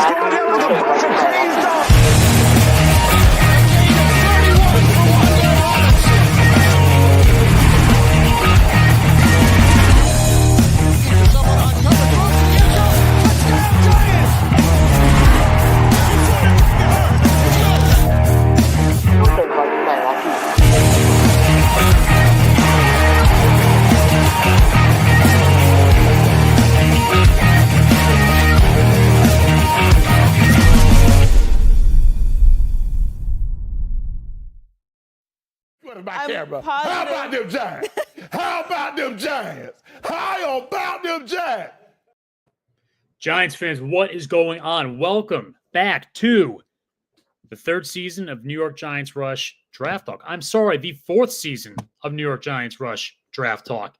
What's going on with a bunch of crazed dogs? My camera. How about them Giants? How about them Giants? How about them Giants? Giants fans, what is going on? Welcome back to the third season of New York Giants Rush Draft Talk. I'm sorry, the fourth season of New York Giants Rush Draft Talk.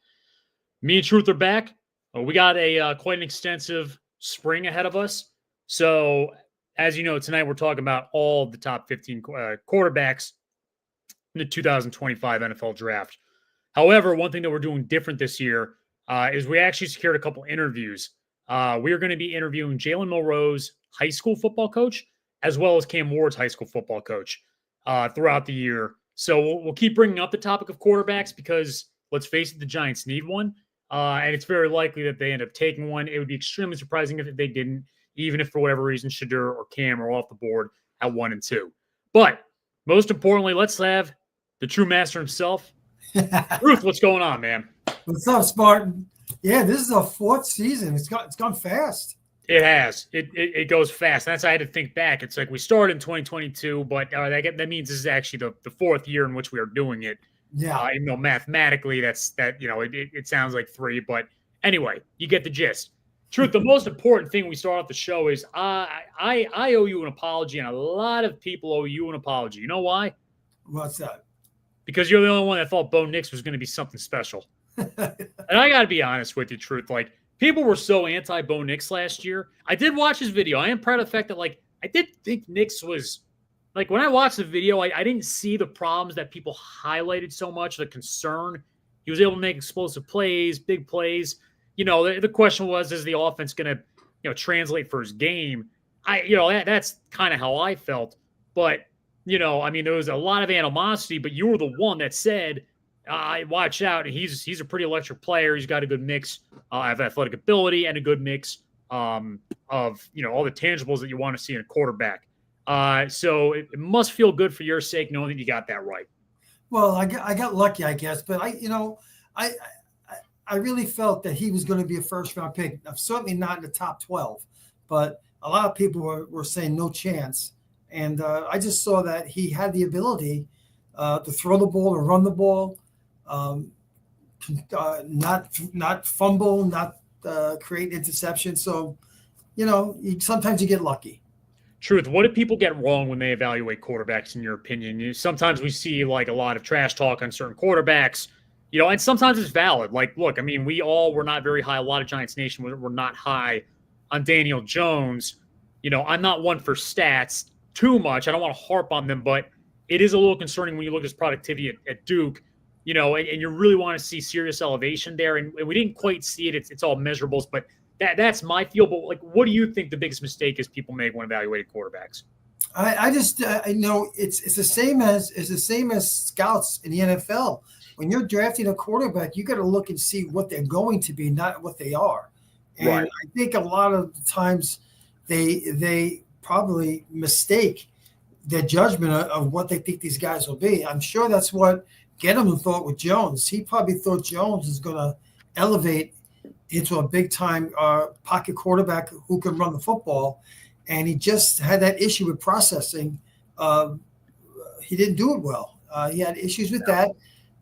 Me and Truth are back. We got a quite an extensive spring ahead of us. So, as you know, tonight we're talking about all the top 15 quarterbacks in the 2025 NFL Draft. However, one thing that we're doing different this year is we actually secured a couple interviews. We are going to be interviewing Jalen Milroe's high school football coach, as well as Cam Ward's high school football coach throughout the year. So we'll keep bringing up the topic of quarterbacks because, let's face it, the Giants need one. And it's very likely that they end up taking one. It would be extremely surprising if they didn't, even if for whatever reason Shadur or Cam are off the board at 1 and 2. But most importantly, let's have the true master himself. Ruth, what's going on, man? What's up, Spartan? Yeah, this is our fourth season. It's gone fast. It has. It goes fast. That's why I had to think back. It's like we started in 2022, but that means this is actually the fourth year in which we are doing it. Yeah. Even though mathematically it sounds like 3, but anyway, you get the gist. Truth, the most important thing we start off the show is I owe you an apology, and a lot of people owe you an apology. You know why? What's that? Because you're the only one that thought Bo Nix was going to be something special. And I got to be honest with you, Truth. Like, people were so anti-Bo Nix last year. I did watch his video. I am proud of the fact that, like, I did think Nix was – like, when I watched the video, I didn't see the problems that people highlighted so much, the concern. He was able to make explosive plays, big plays. You know, the question was, is the offense going to, translate for his game? That's kind of how I felt. But – there was a lot of animosity, but you were the one that said, watch out. He's a pretty electric player. He's got a good mix of athletic ability and a good mix of, all the tangibles that you want to see in a quarterback. So it must feel good for your sake knowing that you got that right. Well, I got lucky, I guess, but I really felt that he was going to be a first-round pick. Certainly not in the top 12, but a lot of people were saying no chance. And I just saw that he had the ability to throw the ball, to run the ball, not fumble, not create interception. So, sometimes you get lucky. Truth. What do people get wrong when they evaluate quarterbacks, in your opinion? Sometimes we see like a lot of trash talk on certain quarterbacks, and sometimes it's valid. Like, look, I mean, we all were not very high. A lot of Giants Nation were not high on Daniel Jones. I'm not one for stats too much. I don't want to harp on them, but it is a little concerning when you look at his productivity at Duke, and you really want to see serious elevation there. And we didn't quite see it. It's all measurables, but that's my feel. But like, what do you think the biggest mistake is people make when evaluating quarterbacks? I just it's the same as scouts in the NFL. When you're drafting a quarterback, you got to look and see what they're going to be, not what they are. And right. I think a lot of the times they probably mistake their judgment of what they think these guys will be. I'm sure that's what Gettleman thought with Jones. He probably thought Jones is going to elevate into a big-time pocket quarterback who can run the football, and he just had that issue with processing. He didn't do it well. He had issues with that,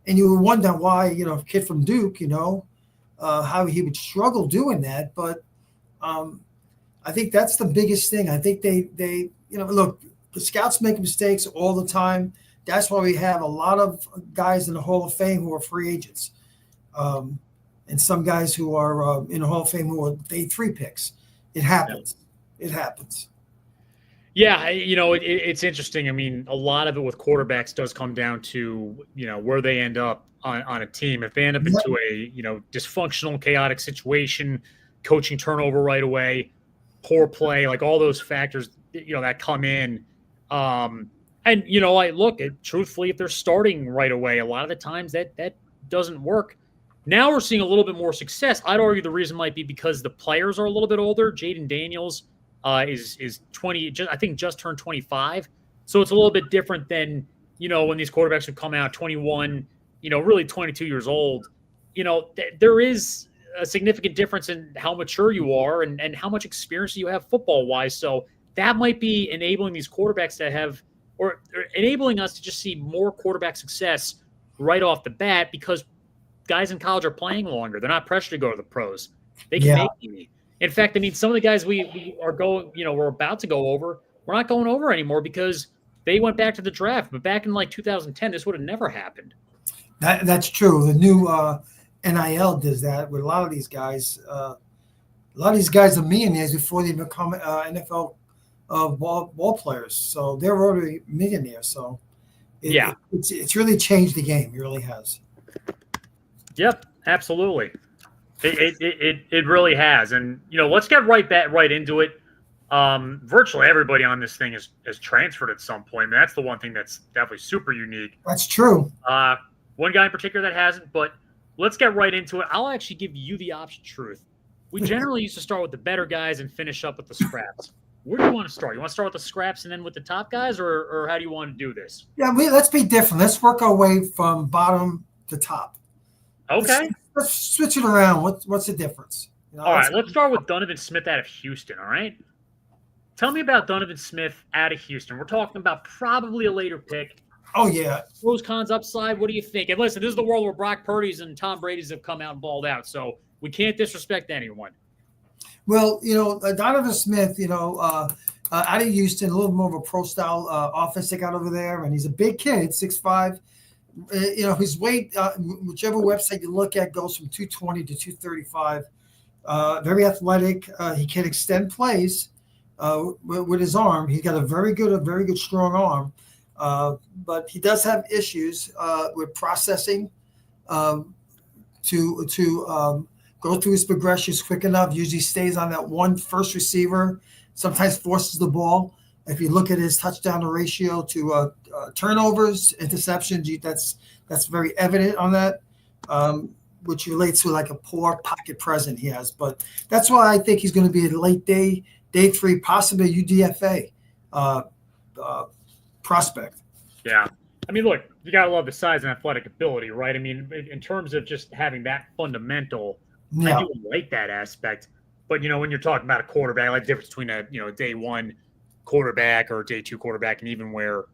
and you would wonder why, a kid from Duke, how he would struggle doing that. But I think that's the biggest thing. I think they look, the scouts make mistakes all the time. That's why we have a lot of guys in the Hall of Fame who are free agents, and some guys who are in the Hall of Fame who are day 3 picks. It happens. It happens. Yeah, it's interesting. I mean, a lot of it with quarterbacks does come down to, where they end up on a team. If they end up into a, dysfunctional, chaotic situation, coaching turnover right away, poor play, like all those factors, that come in. And truthfully, if they're starting right away, a lot of the times that doesn't work. Now we're seeing a little bit more success. I'd argue the reason might be because the players are a little bit older. Jaden Daniels is 20, just turned 25. So it's a little bit different than, when these quarterbacks would come out 21, really 22 years old. There is a significant difference in how mature you are and how much experience you have football-wise. So that might be enabling these quarterbacks to have, or enabling us to just see more quarterback success right off the bat, because guys in college are playing longer. They're not pressured to go to the pros. They can make me. In fact, some of the guys we are going, we're about to go over, we're not going over anymore because they went back to the draft. But back in 2010, this would have never happened. That's true. The new NIL does that with a lot of these guys. A lot of these guys are millionaires before they become NFL ball players. So they're already millionaires. So it's really changed the game. It really has. Yep, absolutely. It really has. And, let's get right into it. Virtually everybody on this thing has transferred at some point. I mean, that's the one thing that's definitely super unique. That's true. One guy in particular that hasn't, but let's get right into it. I'll actually give you the option, Truth. We generally used to start with the better guys and finish up with the scraps. Where do you want to start? You want to start with the scraps and then with the top guys, or how do you want to do this? Yeah, let's be different. Let's work our way from bottom to top. Okay. Let's switch it around. What's the difference? All right, let's start with Donovan Smith out of Houston, all right? Tell me about Donovan Smith out of Houston. We're talking about probably a later pick. Oh, yeah. Pros, cons, upside, what do you think? And listen, this is the world where Brock Purdy's and Tom Brady's have come out and balled out, so we can't disrespect anyone. Well, Donovan Smith, out of Houston, a little more of a pro-style offense they got over there, and he's a big kid, 6'5". His weight, whichever website you look at, goes from 220 to 235. Very athletic. He can extend plays with his arm. He's got a very good, strong arm. But he does have issues with processing to go through his progressions quick enough. Usually stays on that one first receiver. Sometimes forces the ball. If you look at his touchdown ratio to turnovers, interceptions, that's very evident on that, which relates to like a poor pocket presence he has. But that's why I think he's going to be a late day 3, possibly UDFA prospect. Yeah. I mean, look, you got to love the size and athletic ability, right? I mean, in terms of just having that fundamental, I do like that aspect. But, when you're talking about a quarterback, like the difference between a day 1 quarterback or day 2 quarterback, and even where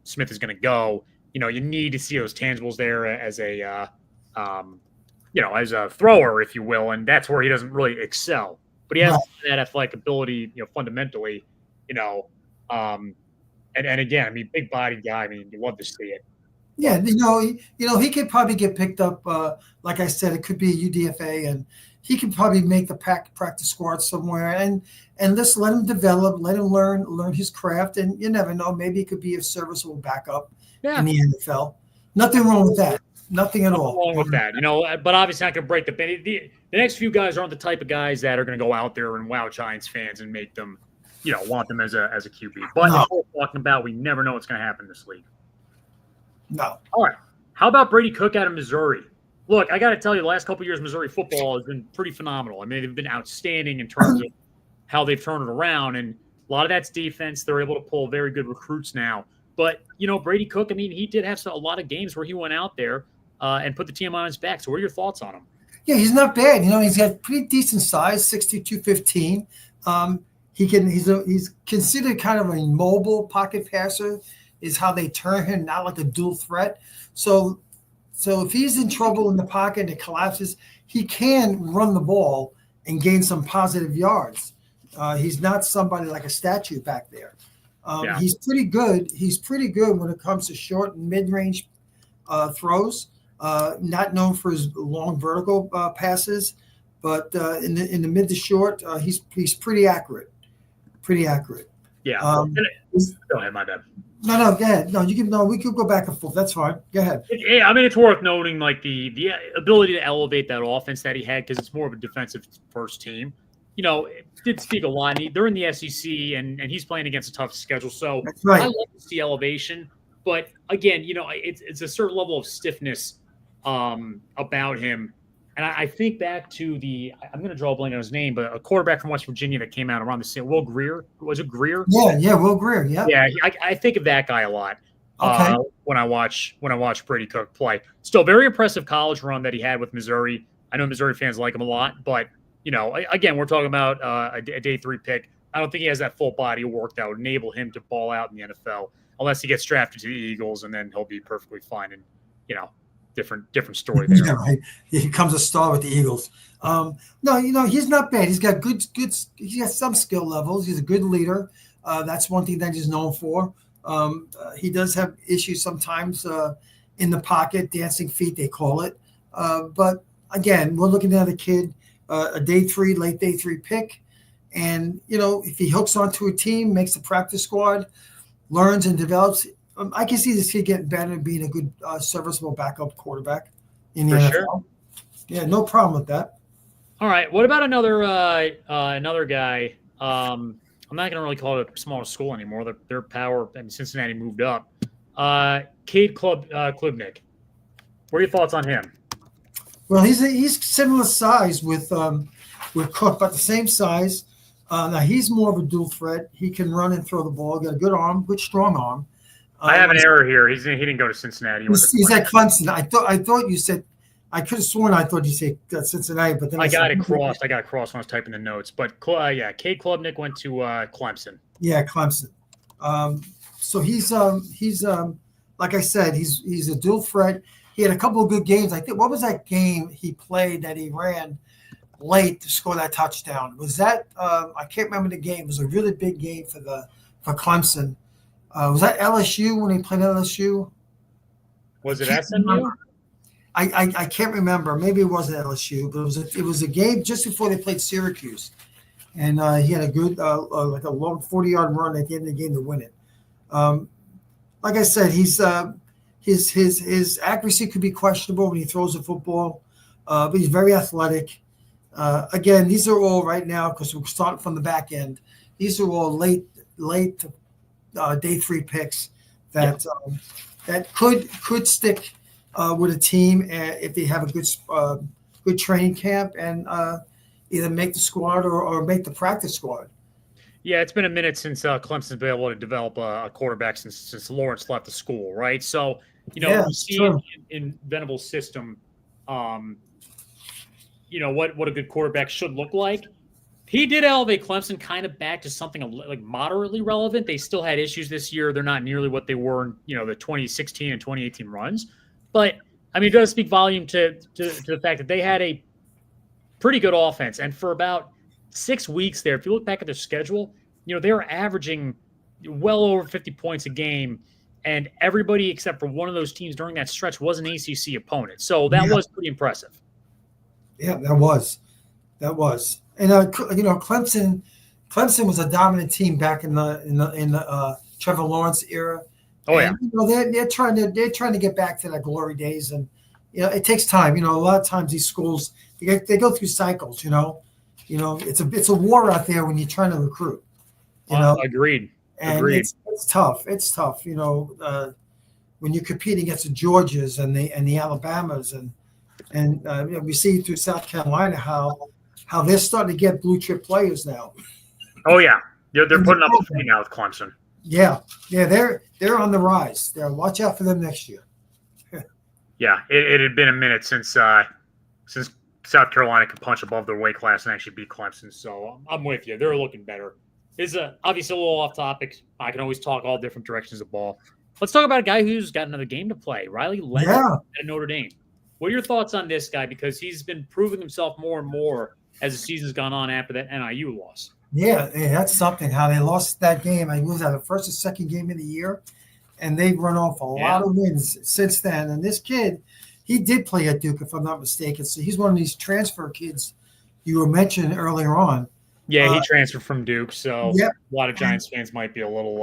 Smith is going to go, you need to see those tangibles there as a, as a thrower, if you will. And that's where he doesn't really excel. But he has that athletic ability, fundamentally, and again, I mean, big body guy. I mean, you love to see it. Yeah, he could probably get picked up. Like I said, it could be a UDFA, and he could probably make the practice squad somewhere. And just let him develop, let him learn his craft, and you never know. Maybe it could be a serviceable backup in the NFL. Nothing wrong with that. Nothing at all. Wrong with that, But obviously, not going to break the next few guys aren't the type of guys that are going to go out there and wow Giants fans and make them, want them as a QB. But we're talking about, we never know what's going to happen in this league. No. All right. How about Brady Cook out of Missouri? Look, I got to tell you, the last couple of years, Missouri football has been pretty phenomenal. I mean, they've been outstanding in terms of how they've turned it around, and a lot of that's defense. They're able to pull very good recruits now. But, Brady Cook, I mean, he did have a lot of games where he went out there and put the team on his back. So what are your thoughts on him? Yeah, he's not bad. He's got pretty decent size, 6'2", 215. He's considered kind of a mobile pocket passer, is how they turn him, not like a dual threat. So if he's in trouble in the pocket and it collapses, he can run the ball and gain some positive yards. He's not somebody like a statue back there. He's pretty good. He's pretty good when it comes to short and mid-range throws. Not known for his long vertical passes, but in the mid to short, he's pretty accurate. Pretty accurate. Yeah. Go ahead, my bad. No, go ahead. We could go back and forth. That's fine. Go ahead. Yeah, I mean, it's worth noting, like, the ability to elevate that offense that he had, because it's more of a defensive first team. it did speak a lot. They're in the SEC, and he's playing against a tough schedule. So That's right. I love to see elevation. But again, it's a certain level of stiffness about him. And I think back to I'm going to draw a blank on his name, but a quarterback from West Virginia that came out around the same, Will Greer. Was it Greer? Yeah, Will Greer. Yeah. Yeah, I think of that guy a lot. Okay. When I watch Brady Cook play. Still very impressive college run that he had with Missouri. I know Missouri fans like him a lot, but again, we're talking about a day 3 pick. I don't think he has that full body of work that would enable him to ball out in the NFL, unless he gets drafted to the Eagles, and then he'll be perfectly fine. And different story there. Yeah, right. He becomes a star with the Eagles. No, he's not bad. He's got good. He has some skill levels. He's a good leader. That's one thing that he's known for. He does have issues sometimes in the pocket, dancing feet they call it. But again, we're looking at a kid, a late day 3 pick, and if he hooks onto a team, makes the practice squad, learns and develops. I can see this kid getting better and being a good, serviceable backup quarterback in the NFL. Sure. Yeah, no problem with that. All right. What about another guy? I'm not going to really call it a smaller school anymore. Their power, Cincinnati moved up. Cade Klubnik. What are your thoughts on him? Well, he's similar size with Cook, but the same size. Now he's more of a dual threat. He can run and throw the ball. Got a good arm, good strong arm. I have an error here. He didn't go to Cincinnati. He's at Clemson. I thought you said. I could have sworn I thought you said Cincinnati, but then I got it crossed. I got it crossed when I was typing the notes. But Cade Klubnik went to Clemson. Yeah, Clemson. So he's like I said, he's a dual threat. He had a couple of good games. I think what was that game he played that he ran late to score that touchdown? Was that I can't remember the game. It was a really big game for Clemson. Was that LSU when he played LSU? Was it SMU? I can't remember. Maybe it wasn't LSU, but it was a game just before they played Syracuse, and he had a good like a long 40-yard run at the end of the game to win it. Like I said, his accuracy could be questionable when he throws the football, but he's very athletic. Again, these are all right now because we're starting from the back end. These are all late day 3 picks that could stick with a team if they have a good training camp and either make the squad or make the practice squad. Yeah, it's been a minute since Clemson's been able to develop a quarterback since Lawrence left the school, right? So we see in Venables' system, what a good quarterback should look like. He did elevate Clemson kind of back to something like moderately relevant. They still had issues this year. They're not nearly what they were in, the 2016 and 2018 runs. But, it does speak volume to the fact that they had a pretty good offense. And for about 6 weeks there, if you look back at their schedule, they were averaging well over 50 points a game. And everybody except for one of those teams during that stretch was an ACC opponent. So that was pretty impressive. Yeah, that was. And Clemson was a dominant team back in the Trevor Lawrence era. Oh yeah. And, they're trying to get back to that glory days, and it takes time. A lot of times these schools they go through cycles. It's a war out there when you're trying to recruit. Agreed. And Agreed. It's tough. It's tough. When you're competing against the Georgias and the Alabamas and we see through South Carolina how they're starting to get blue chip players now. Oh yeah, they're putting up a fight now with Clemson. Yeah, they're on the rise. Watch out for them next year. Yeah, it had been a minute since South Carolina could punch above their weight class and actually beat Clemson. So I'm with you. They're looking better. It's obviously a little off topic. I can always talk all different directions of ball. Let's talk about a guy who's got another game to play. Riley Leonard at Notre Dame. What are your thoughts on this guy? Because he's been proving himself more and more as the season's gone on after that NIU loss. Yeah, that's something. How they lost that game. I was at the first or second game of the year, and they've run off a lot of wins since then. And this kid, he did play at Duke, if I'm not mistaken. So he's one of these transfer kids you were mentioning earlier on. Yeah, he transferred from Duke, so a lot of Giants fans might be a little.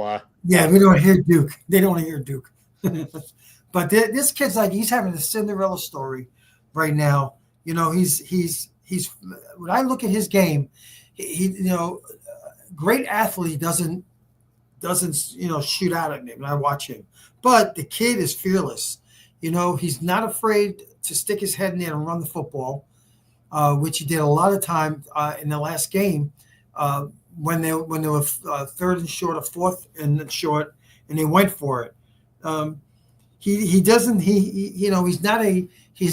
We don't hear Duke. They don't hear Duke. But this kid's like he's having a Cinderella story right now. He's when I look at his game, great athlete doesn't shoot out at me when I watch him. But the kid is fearless. He's not afraid to stick his head in there and run the football, which he did a lot of time in the last game when they were third and short or fourth and short, and they went for it. He's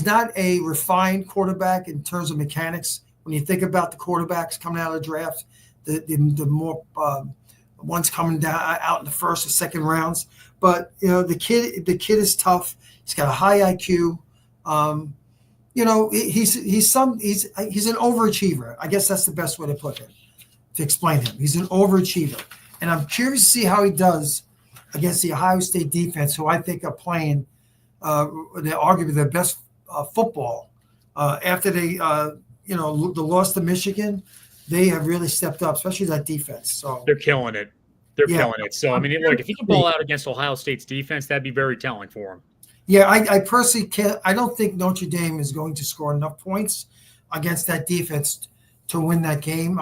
not a refined quarterback in terms of mechanics. When you think about the quarterbacks coming out of the draft, the more ones coming down out in the first or second rounds, but the kid is tough. He's got a high IQ. He's an overachiever. I guess that's the best way to put it, to explain him. He's an overachiever, and I'm curious to see how he does against the Ohio State defense, who I think are playing they're arguably their best football after they the loss to Michigan. They have really stepped up, especially that defense. So they're killing it. They're killing it. So I mean, look, if he can ball out against Ohio State's defense, that'd be very telling for him. Yeah, I personally can't. I don't think Notre Dame is going to score enough points against that defense to win that game.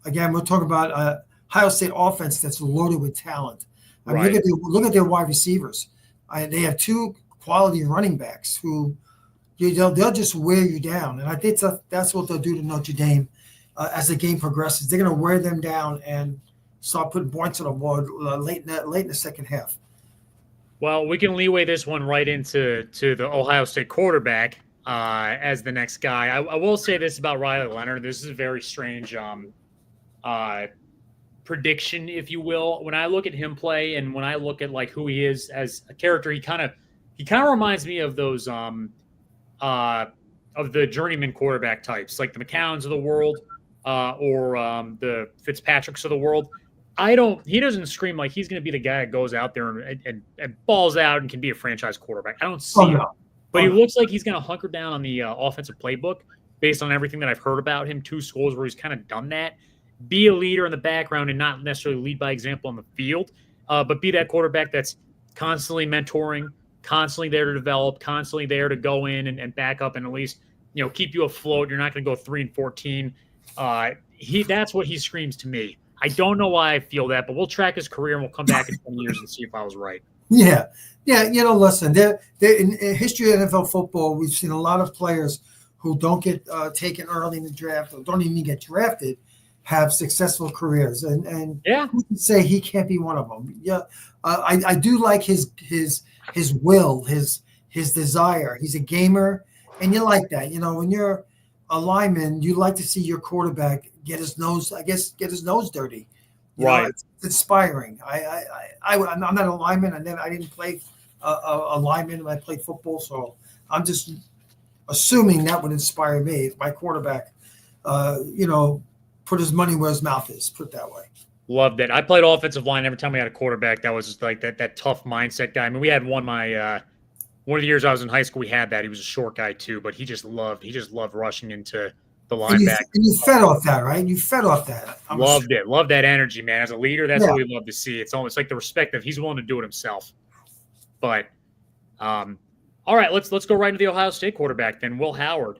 Again, we're talking about Ohio State offense that's loaded with talent. I mean, look at their wide receivers. They have two quality running backs who they'll just wear you down, and I think that's what they'll do to Notre Dame as the game progresses. They're going to wear them down and start putting points on the board late in the second half. Well, we can leeway this one right into the Ohio State quarterback as the next guy. I will say this about Riley Leonard. This is a very strange prediction, if you will. When I look at him play and when I look at like who he is as a character, he kind of reminds me of those of the journeyman quarterback types, like the McCowns of the world or the Fitzpatricks of the world. He doesn't scream like he's going to be the guy that goes out there and balls out and can be a franchise quarterback. I don't see him. But he looks like he's going to hunker down on the offensive playbook based on everything that I've heard about him. 2 schools where he's kind of done that. Be a leader in the background and not necessarily lead by example on the field, but be that quarterback that's constantly mentoring, constantly there to develop, constantly there to go in and back up and at least keep you afloat. You're not going to go 3-14. That's what he screams to me. I don't know why I feel that, but we'll track his career and we'll come back in 20 years and see if I was right. Yeah. Listen, in history of NFL football, we've seen a lot of players who don't get taken early in the draft or don't even get drafted have successful careers, and who can say he can't be one of them? Yeah, I do like his will, his desire. He's a gamer, and you like that. When you're a lineman, you like to see your quarterback get his nose dirty. Right. It's inspiring. I'm not a lineman. I didn't play a lineman when I played football, so I'm just assuming that would inspire me if my quarterback, put his money where his mouth is, put it that way. Loved it. I played offensive line. Every time we had a quarterback that was just like that tough mindset guy. I mean, we had one of the years I was in high school, we had that. He was a short guy too, but he just loved rushing into the linebacker. And you fed off that, right? You fed off that. Loved that energy, man. As a leader, that's what we love to see. It's almost like the respect of he's willing to do it himself. But all right, let's go right into the Ohio State quarterback then, Will Howard.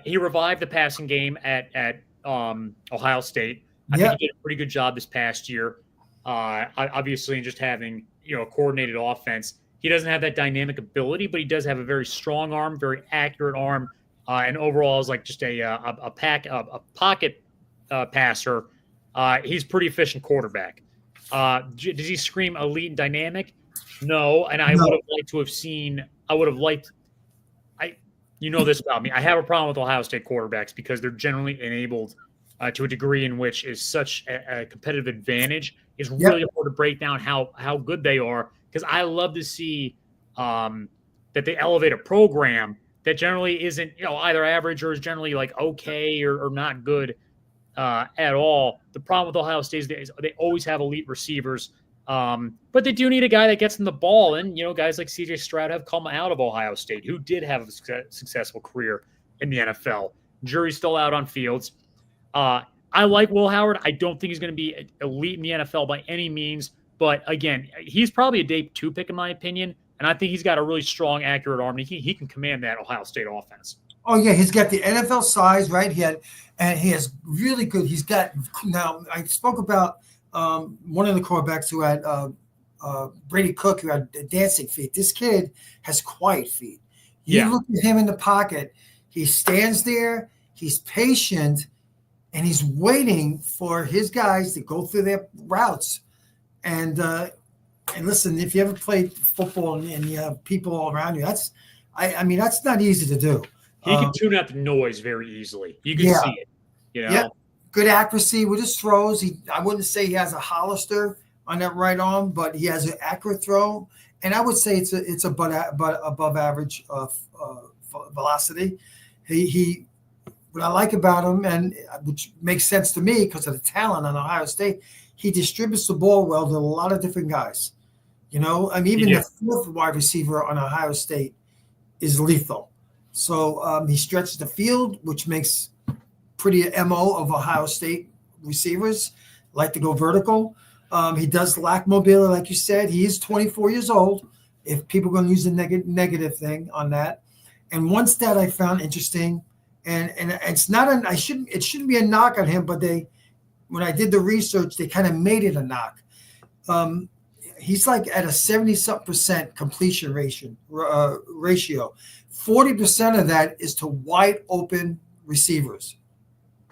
He revived the passing game at Ohio State. I think he did a pretty good job this past year. Obviously, in just having a coordinated offense. He doesn't have that dynamic ability, but he does have a very strong arm, very accurate arm, and overall is like just a pocket passer. He's pretty efficient quarterback. Does he scream elite and dynamic? No, and I would have liked to have seen. I would have liked. You know this about me. I have a problem with Ohio State quarterbacks because they're generally enabled to a degree in which is such a competitive advantage. It's really hard to break down how good they are, because I love to see that they elevate a program that generally isn't either average or is generally like okay or not good at all. The problem with Ohio State is they always have elite receivers, but they do need a guy that gets them the ball. And guys like C.J. Stroud have come out of Ohio State who did have a successful career in the NFL. Jury's still out on Fields. I like Will Howard. I don't think he's going to be elite in the NFL by any means. But again, he's probably a day 2 pick in my opinion. And I think he's got a really strong, accurate arm. He can command that Ohio State offense. Oh yeah, he's got the NFL size, right? And he has really good. He's got now. I spoke about one of the quarterbacks who had Brady Cook, who had dancing feet. This kid has quiet feet. You look at him in the pocket. He stands there. He's patient, and he's waiting for his guys to go through their routes. And listen, if you ever played football and you have people all around you, I mean, that's not easy to do. He can tune out the noise very easily. You can see it. You know? Yep. Good accuracy with his throws. I wouldn't say he has a Hollister on that right arm, but he has an accurate throw. And I would say it's above average velocity. What I like about him, and which makes sense to me because of the talent on Ohio State, he distributes the ball well to a lot of different guys. You know, I mean, even the fourth wide receiver on Ohio State is lethal. So he stretches the field, which makes pretty MO of Ohio State receivers, like to go vertical. He does lack mobility, like you said. He is 24 years old, if people are going to use the negative thing on that. And one stat I found interesting, and it's not it shouldn't be a knock on him, but when I did the research, they kind of made it a knock. He's like at a 70-something% completion ratio. 40% of that is to wide open receivers.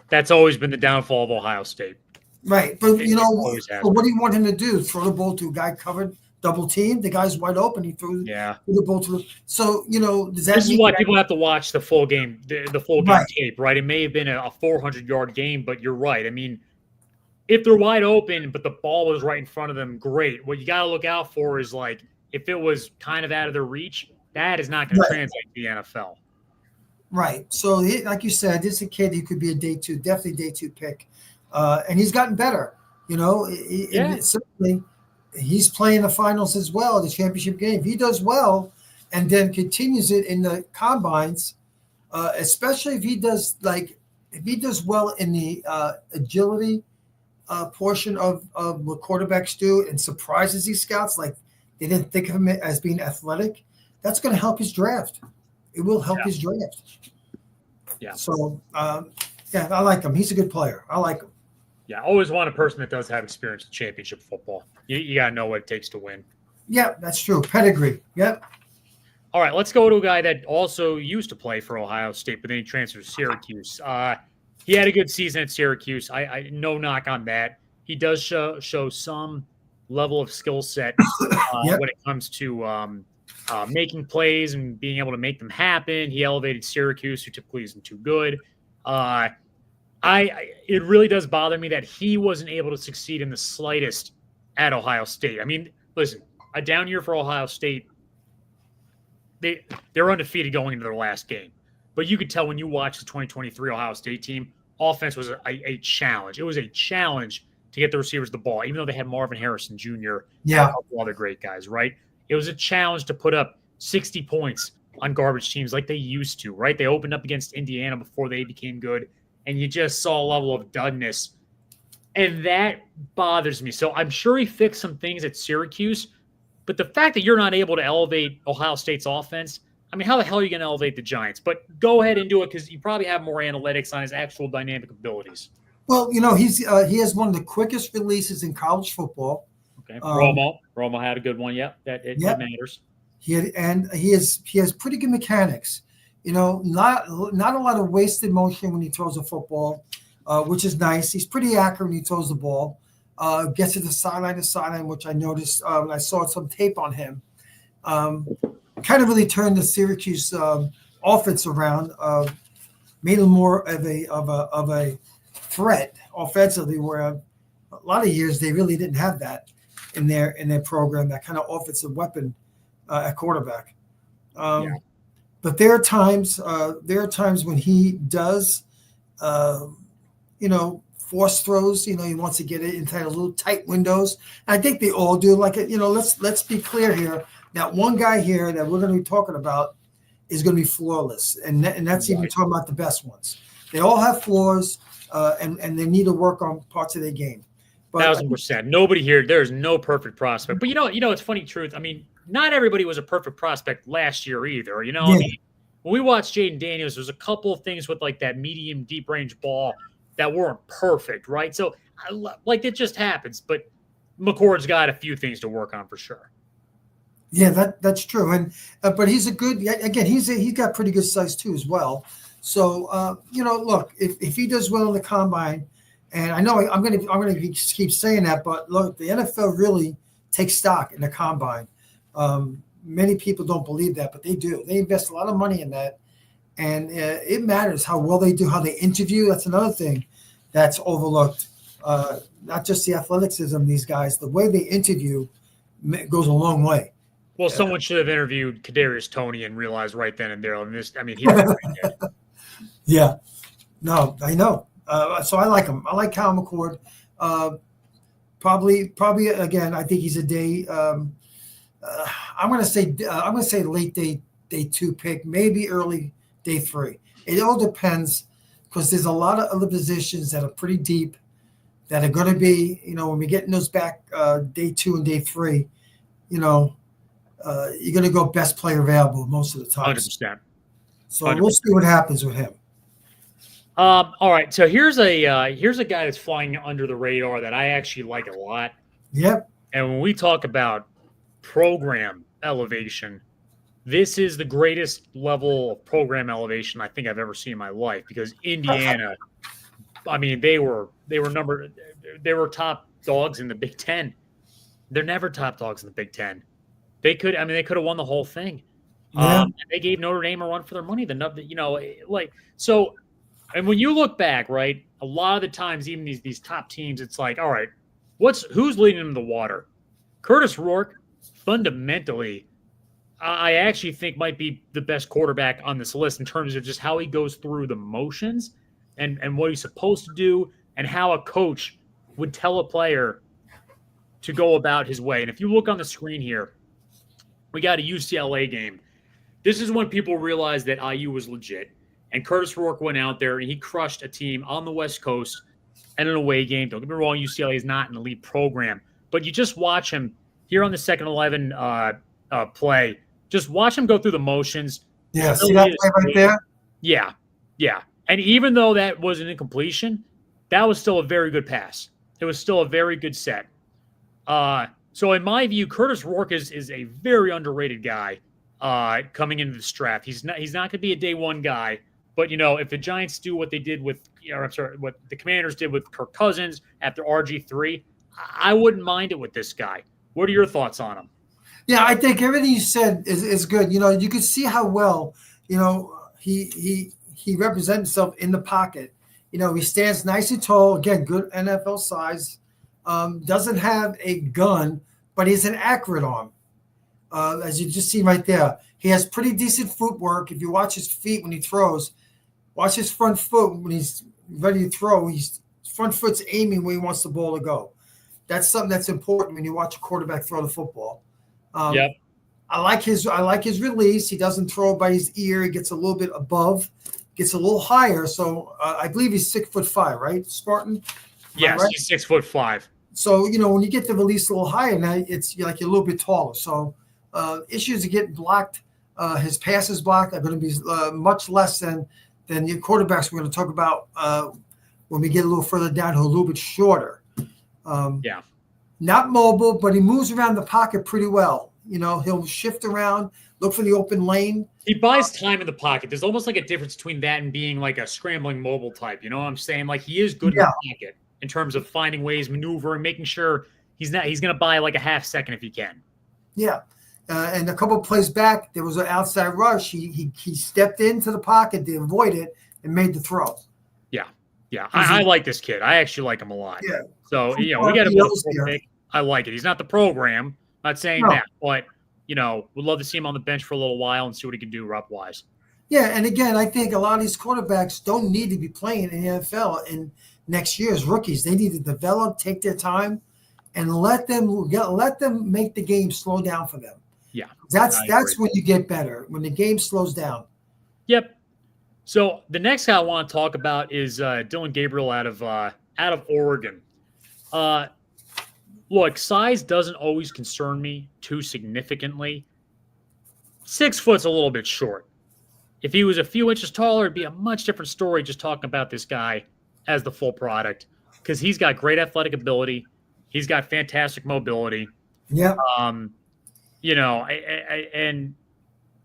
That's always been the downfall of Ohio State. Right. But, what do you want him to do? Throw the ball to a guy covered, double team? The guy's wide open. He threw the ball to – so, does that This is why people have to watch the full game, the full game Right. tape, right? It may have been a 400-yard game, but you're right. I mean, if they're wide open but the ball was right in front of them, great. What you got to look out for is, like, if it was kind of out of their reach, that is not going to translate to the NFL. Right. So, like you said, this is a kid who could be a definitely day two pick. And he's gotten better. Certainly he's playing the finals as well, the championship game. If he does well and then continues it in the combines, especially if he does well in the agility portion of what quarterbacks do and surprises these scouts, like they didn't think of him as being athletic, that's going to help his draft. It will help his draft. Yeah. So, I like him. He's a good player. I like him. Yeah, I always want a person that does have experience in championship football. You got to know what it takes to win. Yeah, that's true. Pedigree. Yep. All right, let's go to a guy that also used to play for Ohio State, but then he transferred to Syracuse. He had a good season at Syracuse. I no knock on that. He does show some level of skill set when it comes to making plays and being able to make them happen. He elevated Syracuse, who typically isn't too good. It really does bother me that he wasn't able to succeed in the slightest at Ohio State. I mean, listen, a down year for Ohio State. They're undefeated going into their last game. But you could tell when you watch the 2023 Ohio State team, offense was a challenge. It was a challenge to get the receivers the ball, even though they had Marvin Harrison Jr. and a couple other great guys, right? It was a challenge to put up 60 points on garbage teams like they used to, right? They opened up against Indiana before they became good, and you just saw a level of dudness. And that bothers me. So I'm sure he fixed some things at Syracuse, but the fact that you're not able to elevate Ohio State's offense, I mean, how the hell are you going to elevate the Giants? But go ahead and do it because you probably have more analytics on his actual dynamic abilities. Well, he has one of the quickest releases in college football. Okay, Romo had a good one. Yep, that matters. He has pretty good mechanics. Not a lot of wasted motion when he throws a football, which is nice. He's pretty accurate when he throws the ball. Gets it sideline to sideline, which I noticed. I saw some tape on him. Kind of really turned the Syracuse offense around. Made him more of a threat offensively, where a lot of years they really didn't have that in their program, that kind of offensive weapon at quarterback. But there are times when he does, force throws. He wants to get it into little tight windows. And I think they all do. Like, let's be clear here. That one guy here that we're going to be talking about is going to be flawless, and that's even talking about the best ones. They all have flaws, and they need to work on parts of their game. 1,000%. Nobody here. There's no perfect prospect. But it's funny truth. I mean, not everybody was a perfect prospect last year either. I mean, when we watched Jaden Daniels, there's a couple of things with like that medium deep range ball that weren't perfect, right? So like it just happens, but McCord's got a few things to work on for sure. Yeah, that's true. And but he's a good again. He's got pretty good size too as well. So look, if he does well in the combine, and I know I'm gonna keep saying that, but look, the NFL really takes stock in the combine. Many people don't believe that, but they do. They invest a lot of money in that, and it matters how well they do, how they interview. That's another thing that's overlooked. Not just the athleticism, these guys, the way they interview goes a long way. Well, someone should have interviewed Kadarius Toney and realized right then and there. He was Yeah, no, I know. So I like him. I like Kyle McCord. Probably again. I think he's a day. I'm gonna say late day 2 pick, maybe early day 3. It all depends because there's a lot of other positions that are pretty deep that are going to be, when we get in those back day 2 and day 3, you're going to go best player available most of the time. 100%. So 100%. We'll see what happens with him. All right. So here's a guy that's flying under the radar that I actually like a lot. Yep. And when we talk about program elevation, this is the greatest level of program elevation I think I've ever seen in my life, because Indiana, they were top dogs in the Big Ten. They're never top dogs in the Big Ten. They could have won the whole thing. Yeah. They gave Notre Dame a run for their money. So, and when you look back, right, a lot of the times, even these top teams, it's like, all right, who's leading them in the water? Curtis Rourke, fundamentally, I actually think might be the best quarterback on this list in terms of just how he goes through the motions and what he's supposed to do and how a coach would tell a player to go about his way. And if you look on the screen here, we got a UCLA game. This is when people realized that IU was legit. And Curtis Rourke went out there and he crushed a team on the West Coast and an away game. Don't get me wrong, UCLA is not an elite program. But you just watch him here on the second 11 play. Just watch him go through the motions. Yeah, see that play right there? Yeah, yeah. And even though that was an incompletion, that was still a very good pass. It was still a very good set. So in my view, Curtis Rourke is a very underrated guy coming into this draft. He's not going to be a day one guy. But, if the Giants do what they did with, what the Commanders did with Kirk Cousins after RG3, I wouldn't mind it with this guy. What are your thoughts on him? Yeah, I think everything you said is good. You can see how well, he represents himself in the pocket. He stands nice and tall. Again, good NFL size. Doesn't have a gun, but he's an accurate arm. As you just see right there, he has pretty decent footwork. If you watch his feet when he throws, watch his front foot when he's ready to throw. His front foot's aiming where he wants the ball to go. That's something that's important when you watch a quarterback throw the football. Yep. I like his release. He doesn't throw by his ear. He gets a little bit above, gets a little higher. So I believe he's 6'5", right, Spartan? Yes, right? He's 6'5". So when you get the release a little higher, now you're a little bit taller. So issues of getting blocked, his passes blocked are going to be much less than your quarterbacks we're going to talk about when we get a little further down, who are a little bit shorter. Yeah. Not mobile, but he moves around the pocket pretty well. He'll shift around, look for the open lane. He buys time in the pocket. There's almost like a difference between that and being like a scrambling mobile type. You know what I'm saying? Like, he is good in the pocket in terms of finding ways, maneuvering, making sure he's going to buy like a half second if he can. Yeah. And a couple of plays back, there was an outside rush. He stepped into the pocket to avoid it and made the throw. Yeah. Yeah. I like this kid. I actually like him a lot. Yeah. So, we got a pick. I like it. He's not the program. Not saying that, but, we'd love to see him on the bench for a little while and see what he can do rep-wise. Yeah, and again, I think a lot of these quarterbacks don't need to be playing in the NFL in next year as rookies. They need to develop, take their time, and let them make the game slow down for them. Yeah. That's when you get better, when the game slows down. Yep. So the next guy I want to talk about is Dylan Gabriel out of Oregon. Look, size doesn't always concern me too significantly. 6 foot's a little bit short. If he was a few inches taller, it'd be a much different story just talking about this guy as the full product because he's got great athletic ability. He's got fantastic mobility. Yeah. You know, and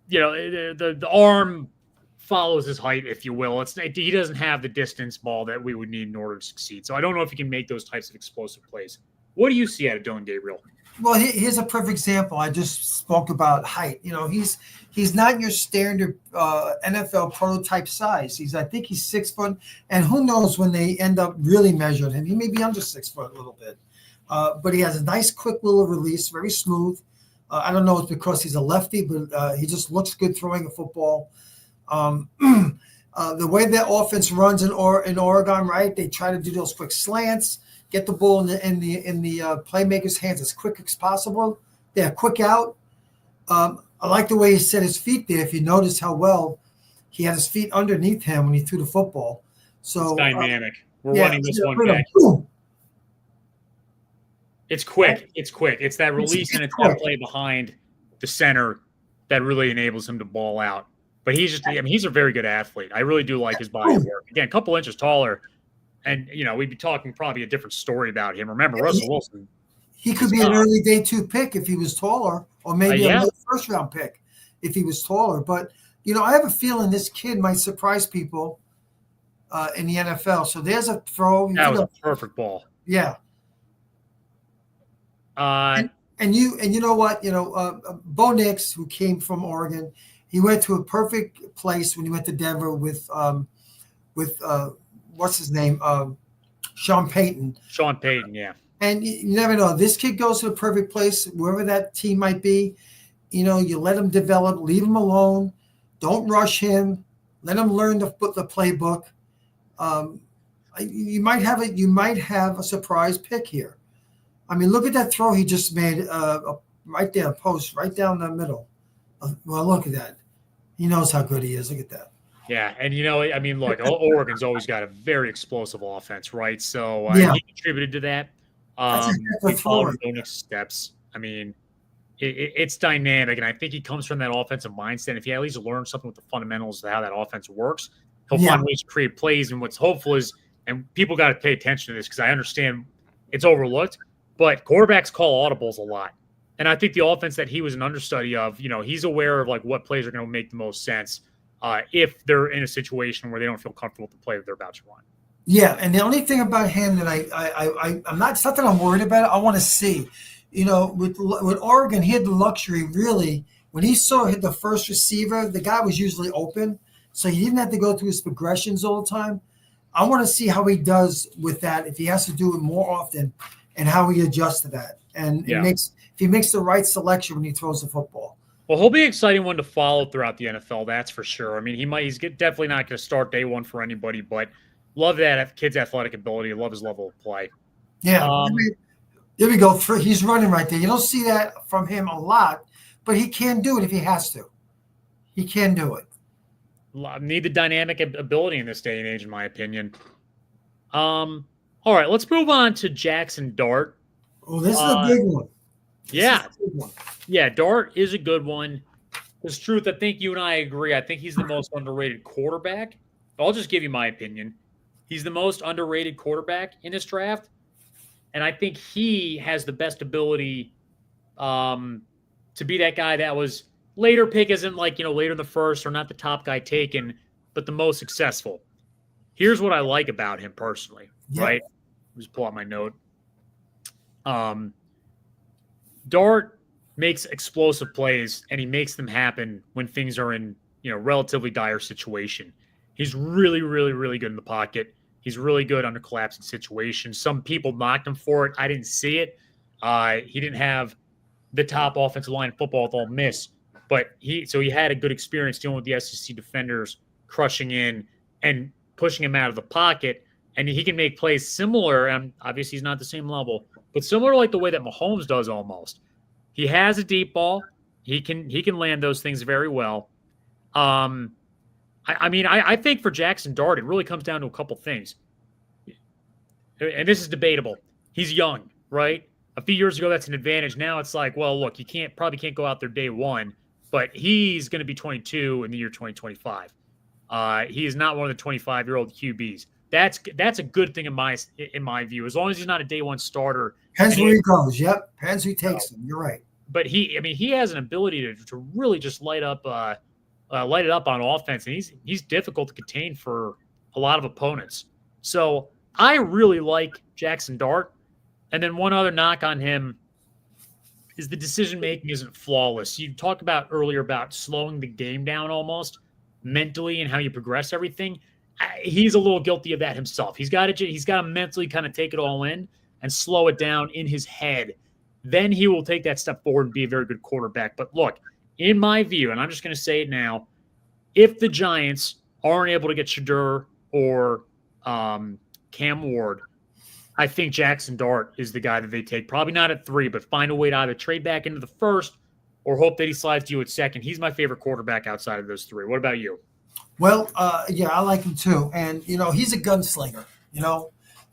you know the arm follows his height, if you will. He doesn't have the distance ball that we would need in order to succeed. So I don't know if he can make those types of explosive plays. What do you see out of Dylan Gabriel? Well, here's a perfect example. I just spoke about height. You know, he's not your standard NFL prototype size. I think he's 6 foot, and who knows when they end up really measuring him, he may be under 6 foot a little bit. But he has a nice, quick little release, very smooth. I don't know if it's because he's a lefty, but he just looks good throwing a football. The way their offense runs in Oregon, right? They try to do those quick slants, get the ball in the playmaker's hands as quick as possible. They're quick out. I like the way he set his feet there. If you notice how well he had his feet underneath him when he threw the football. So it's dynamic. We're running this one back. It's quick. It's quick. It's that release and it's that play behind the center that really enables him to ball out. But he's a very good athlete. I really do like his body work. Again, a couple inches taller. And, you know, we'd be talking probably a different story about him. Remember, Russell Wilson. He could be an early day 2 pick if he was taller, or maybe a late first round pick if he was taller. But, you know, I have a feeling this kid might surprise people in the NFL. So there's a throw. That was a perfect ball. Yeah. And you know what? You know, Bo Nix, who came from Oregon, he went to a perfect place when he went to Denver with what's his name? Sean Payton. Sean Payton, yeah. And you never know. This kid goes to the perfect place, wherever that team might be. You know, you let him develop, leave him alone. Don't rush him. Let him learn the playbook. You might have a surprise pick here. I mean, look at that throw he just made right there, post, right down the middle. Well, look at that. He knows how good he is. Look at that. Yeah, and, you know, I mean, look, Oregon's always got a very explosive offense, right? So he contributed to that. He followed Bonus steps. I mean, it's dynamic, and I think he comes from that offensive mindset. If he at least learns something with the fundamentals of how that offense works, he'll find ways to create plays. And what's hopeful is, and people got to pay attention to this because I understand it's overlooked, but quarterbacks call audibles a lot. And I think the offense that he was an understudy of, you know, he's aware of like what plays are going to make the most sense if they're in a situation where they don't feel comfortable with the play that they're about to run. Yeah, and the only thing about him that I'm not, it's not that I'm worried about it. I want to see, you know, with Oregon, he had the luxury really when he saw hit the first receiver, the guy was usually open, so he didn't have to go through his progressions all the time. I want to see how he does with that if he has to do it more often, and how he adjusts to that, and if he makes the right selection when he throws the football. Well, he'll be an exciting one to follow throughout the NFL, that's for sure. I mean, he's definitely not going to start day one for anybody, but love that kid's athletic ability. Love his level of play. Yeah, there we go. He's running right there. You don't see that from him a lot, but he can do it if he has to. He can do it. Need the dynamic ability in this day and age, in my opinion. All right, let's move on to Jackson Dart. Oh, this is a big one. Yeah, Dart is a good one. It's truth. I think you and I agree. I think he's the most underrated quarterback. I'll just give you my opinion. He's the most underrated quarterback in this draft. And I think he has the best ability to be that guy that was later pick, isn't like, you know, later in the first or not the top guy taken, but the most successful. Here's what I like about him personally, right? Just pull out my note. Dart makes explosive plays, and he makes them happen when things are in, you know, relatively dire situation. He's really, really, really good in the pocket. He's really good under collapsing situations. Some people knocked him for it. I didn't see it. He didn't have the top offensive line in football with Ole Miss, but he had a good experience dealing with the SEC defenders, crushing in and pushing him out of the pocket. And he can make plays similar, and obviously he's not the same level, but similar like the way that Mahomes does almost. He has a deep ball. He can land those things very well. I think for Jackson Dart, it really comes down to a couple things. And this is debatable. He's young, right? A few years ago, that's an advantage. Now it's like, well, look, you probably can't go out there day one, but he's going to be 22 in the year 2025. He is not one of the 25-year-old QBs. That's a good thing in my view. As long as he's not a day one starter. Depends where he goes. Yep, depends who takes him. You're right. But he has an ability to really just light it up on offense, and he's difficult to contain for a lot of opponents. So I really like Jackson Dart. And then one other knock on him is the decision making isn't flawless. You talked about earlier about slowing the game down almost mentally and how you progress everything. He's a little guilty of that himself. He's got to mentally kind of take it all in and slow it down in his head. Then he will take that step forward and be a very good quarterback. But look, in my view, and I'm just going to say it now, if the Giants aren't able to get Shadur or Cam Ward, I think Jackson Dart is the guy that they take. Probably not at 3, but find a way to either trade back into the first or hope that he slides to you at second. He's my favorite quarterback outside of those 3. What about you? Well, yeah, I like him too. And, he's a gunslinger,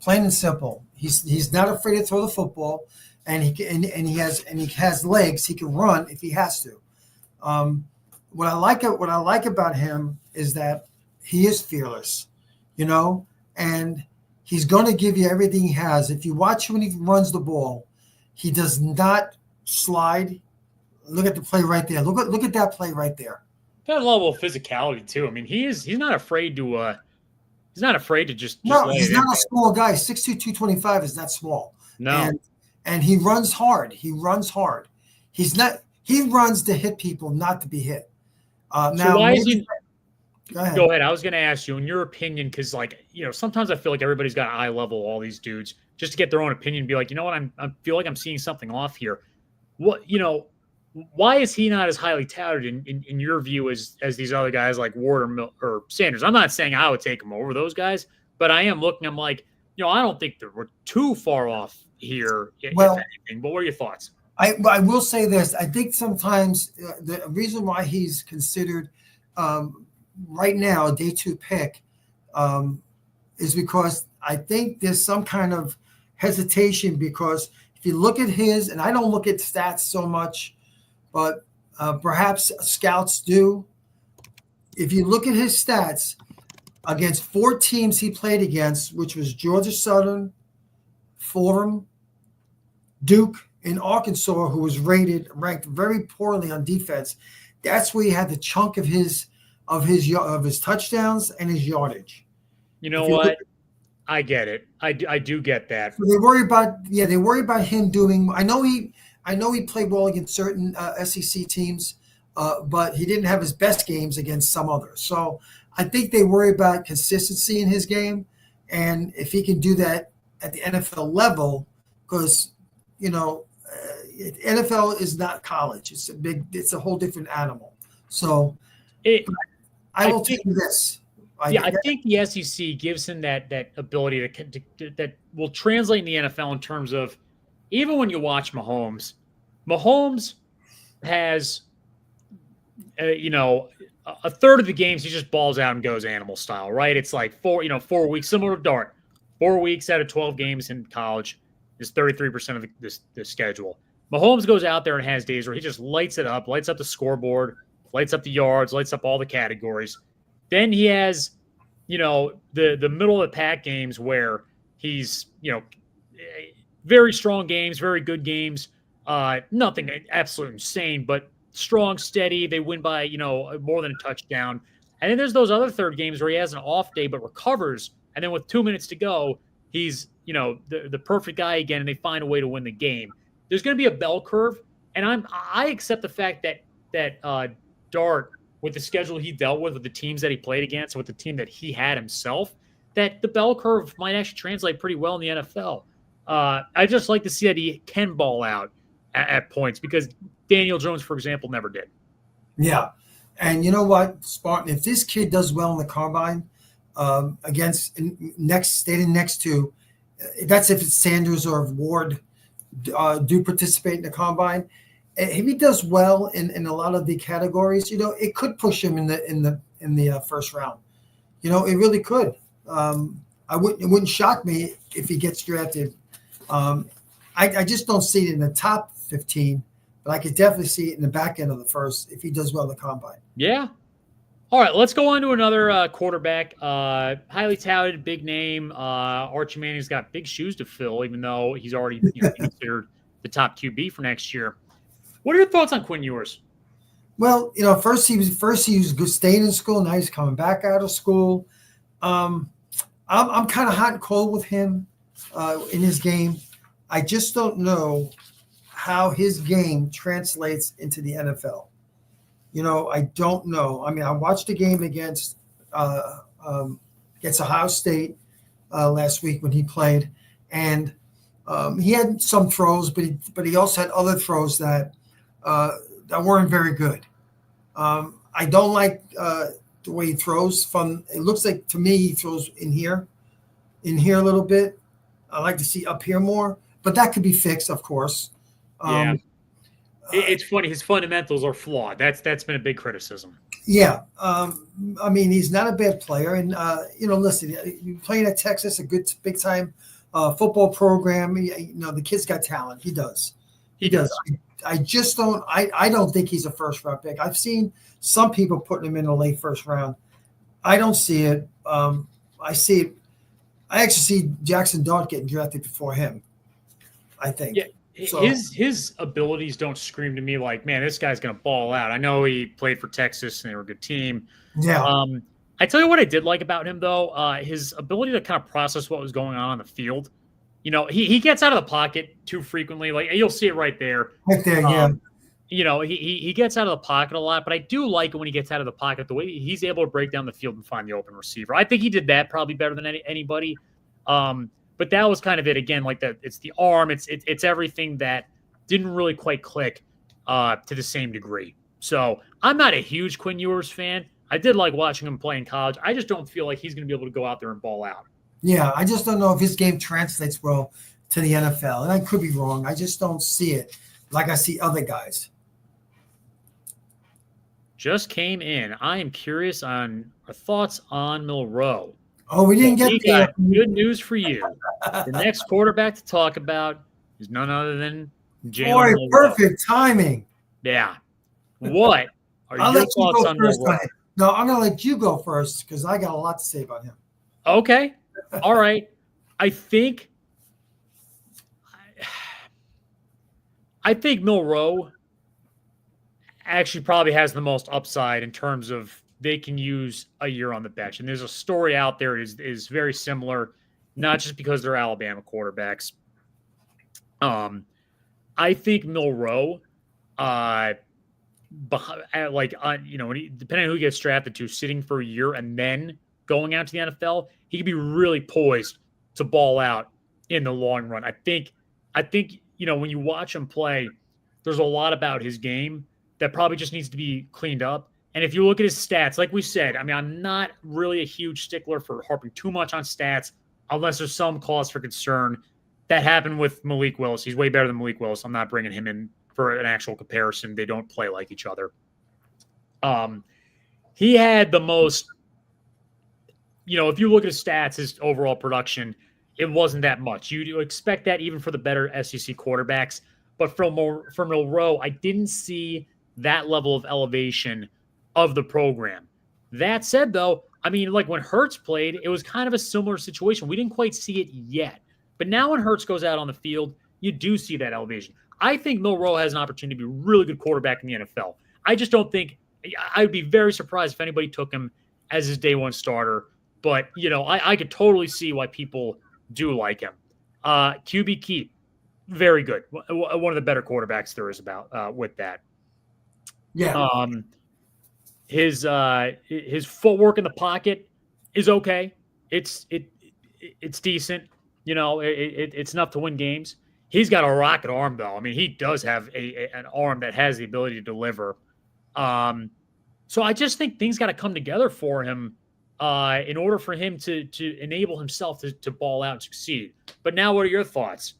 plain and simple. He's not afraid to throw the football, and he has legs. He can run if he has to. What I like about him is that he is fearless, and he's going to give you everything he has. If you watch when he runs the ball, he does not slide. Look at the play right there. Look at that play right there. Got a level of physicality too. I mean, he's not afraid to just no, he's not a small guy. 6'2", 225 is not small. No. And he runs hard. He runs to hit people, not to be hit. So why is he? Go ahead. I was going to ask you, in your opinion, because sometimes I feel like everybody's got eye level all these dudes just to get their own opinion and be like, you know what, I feel like I'm seeing something off here. Why is he not as highly touted in your view as these other guys like Ward or Sanders? I'm not saying I would take him over those guys, but I am looking. I'm like, I don't think that we're too far off here. Well, if anything. But what are your thoughts? I will say this. I think sometimes the reason why he's considered right now a day 2 pick is because I think there's some kind of hesitation, because if you look at his, and I don't look at stats so much, but perhaps scouts do. If you look at his stats against 4 teams he played against, which was Georgia Southern, Fordham, Duke, and Arkansas, who was ranked very poorly on defense, that's where he had the chunk of his touchdowns and his yardage. You know what? I get it. I do get that. So they worry about him doing. I know he played well against certain SEC teams, but he didn't have his best games against some others. So I think they worry about consistency in his game, and if he can do that at the NFL level, because NFL is not college. It's a whole different animal. So I will take this. I think the SEC gives him that ability that will translate in the NFL in terms of, even when you watch Mahomes has, a third of the games he just balls out and goes animal style, right? It's like 4 weeks, similar to Dart. 4 weeks out of 12 games in college is 33% of the schedule. Mahomes goes out there and has days where he just lights it up, lights up the scoreboard, lights up the yards, lights up all the categories. Then he has, the middle of the pack games where he's, very strong games, very good games, nothing absolutely insane, but strong, steady. They win by, more than a touchdown. And then there's those other third games where he has an off day but recovers, and then with 2 minutes to go, he's, the perfect guy again, and they find a way to win the game. There's going to be a bell curve, and I accept the fact that Dart, with the schedule he dealt with the teams that he played against, with the team that he had himself, that the bell curve might actually translate pretty well in the NFL. I just like to see that he can ball out at points, because Daniel Jones, for example, never did. Yeah. And you know what, Spartan, if this kid does well in the combine standing next to, that's if it's Sanders or if Ward do participate in the combine. If he does well in a lot of the categories, it could push him in the first round. It really could. It wouldn't shock me if he gets drafted. I just don't see it in the top 15, but I could definitely see it in the back end of the first if he does well in the combine. Yeah. All right, let's go on to another quarterback. Highly touted, big name. Archie Manning's got big shoes to fill, even though he's already considered the top QB for next year. What are your thoughts on Quinn Ewers? Well, first he was good, staying in school. Now he's coming back out of school. I'm kind of hot and cold with him in his game. I just don't know how his game translates into the NFL. I don't know. I mean, I watched the game against Ohio State last week when he played, and he had some throws, but he also had other throws that weren't very good. I don't like the way he throws. It looks like to me he throws in here a little bit. I like to see up here more, but that could be fixed, of course. Yeah. It's funny. His fundamentals are flawed. That's been a big criticism. Yeah. I mean, he's not a bad player. And, listen, you're playing at Texas, a good big time football program. The kid's got talent. He does. He does. I just don't – I don't think he's a first-round pick. I've seen some people putting him in the late first round. I don't see it. I actually see Jackson Dart getting drafted before him, I think. Yeah. So, his abilities don't scream to me like, man, this guy's going to ball out. I know he played for Texas and they were a good team. Yeah. I tell you what I did like about him, though, his ability to kind of process what was going on the field. He gets out of the pocket too frequently. Like, you'll see it right there. Right there, yeah. He gets out of the pocket a lot, but I do like it when he gets out of the pocket, the way he's able to break down the field and find the open receiver. I think he did that probably better than anybody. But that was kind of it again, like that. It's the arm. It's everything that didn't really quite click to the same degree. So I'm not a huge Quinn Ewers fan. I did like watching him play in college. I just don't feel like he's going to be able to go out there and ball out. Yeah, I just don't know if his game translates well to the NFL, and I could be wrong. I just don't see it like I see other guys. Just came in. I am curious on our thoughts on Milroe. Oh, we didn't get there. Good news for you. The next quarterback to talk about is none other than Jalen Milroe. Perfect timing. Yeah. What are your thoughts on Milroe? No, I'm going to let you go first because I got a lot to say about him. Okay. All right. I think Milroe actually probably has the most upside in terms of they can use a year on the bench. And there's a story out there is very similar, not just because they're Alabama quarterbacks. I think Milroe, depending on who he gets drafted to, sitting for a year and then going out to the NFL, he could be really poised to ball out in the long run. I think when you watch him play, there's a lot about his game that probably just needs to be cleaned up. And if you look at his stats, like we said, I mean, I'm not really a huge stickler for harping too much on stats unless there's some cause for concern. That happened with Malik Willis. He's way better than Malik Willis. I'm not bringing him in for an actual comparison. They don't play like each other. He had the most, if you look at his stats, his overall production, it wasn't that much. You expect that even for the better SEC quarterbacks. But from Milroe, I didn't see that level of elevation of the program. That said, though, I mean, like when Hurts played, it was kind of a similar situation. We didn't quite see it yet. But now when Hurts goes out on the field, you do see that elevation. I think Milroe has an opportunity to be a really good quarterback in the NFL. I just don't think – I would be very surprised if anybody took him as his day one starter. But, I could totally see why people do like him. QB Keith, very good. One of the better quarterbacks there is about with that. Yeah. His footwork in the pocket is okay. It's decent. It's enough to win games. He's got a rocket arm, though. I mean, he does have an arm that has the ability to deliver. So I just think things got to come together for him in order for him to enable himself to ball out and succeed. But now, what are your thoughts?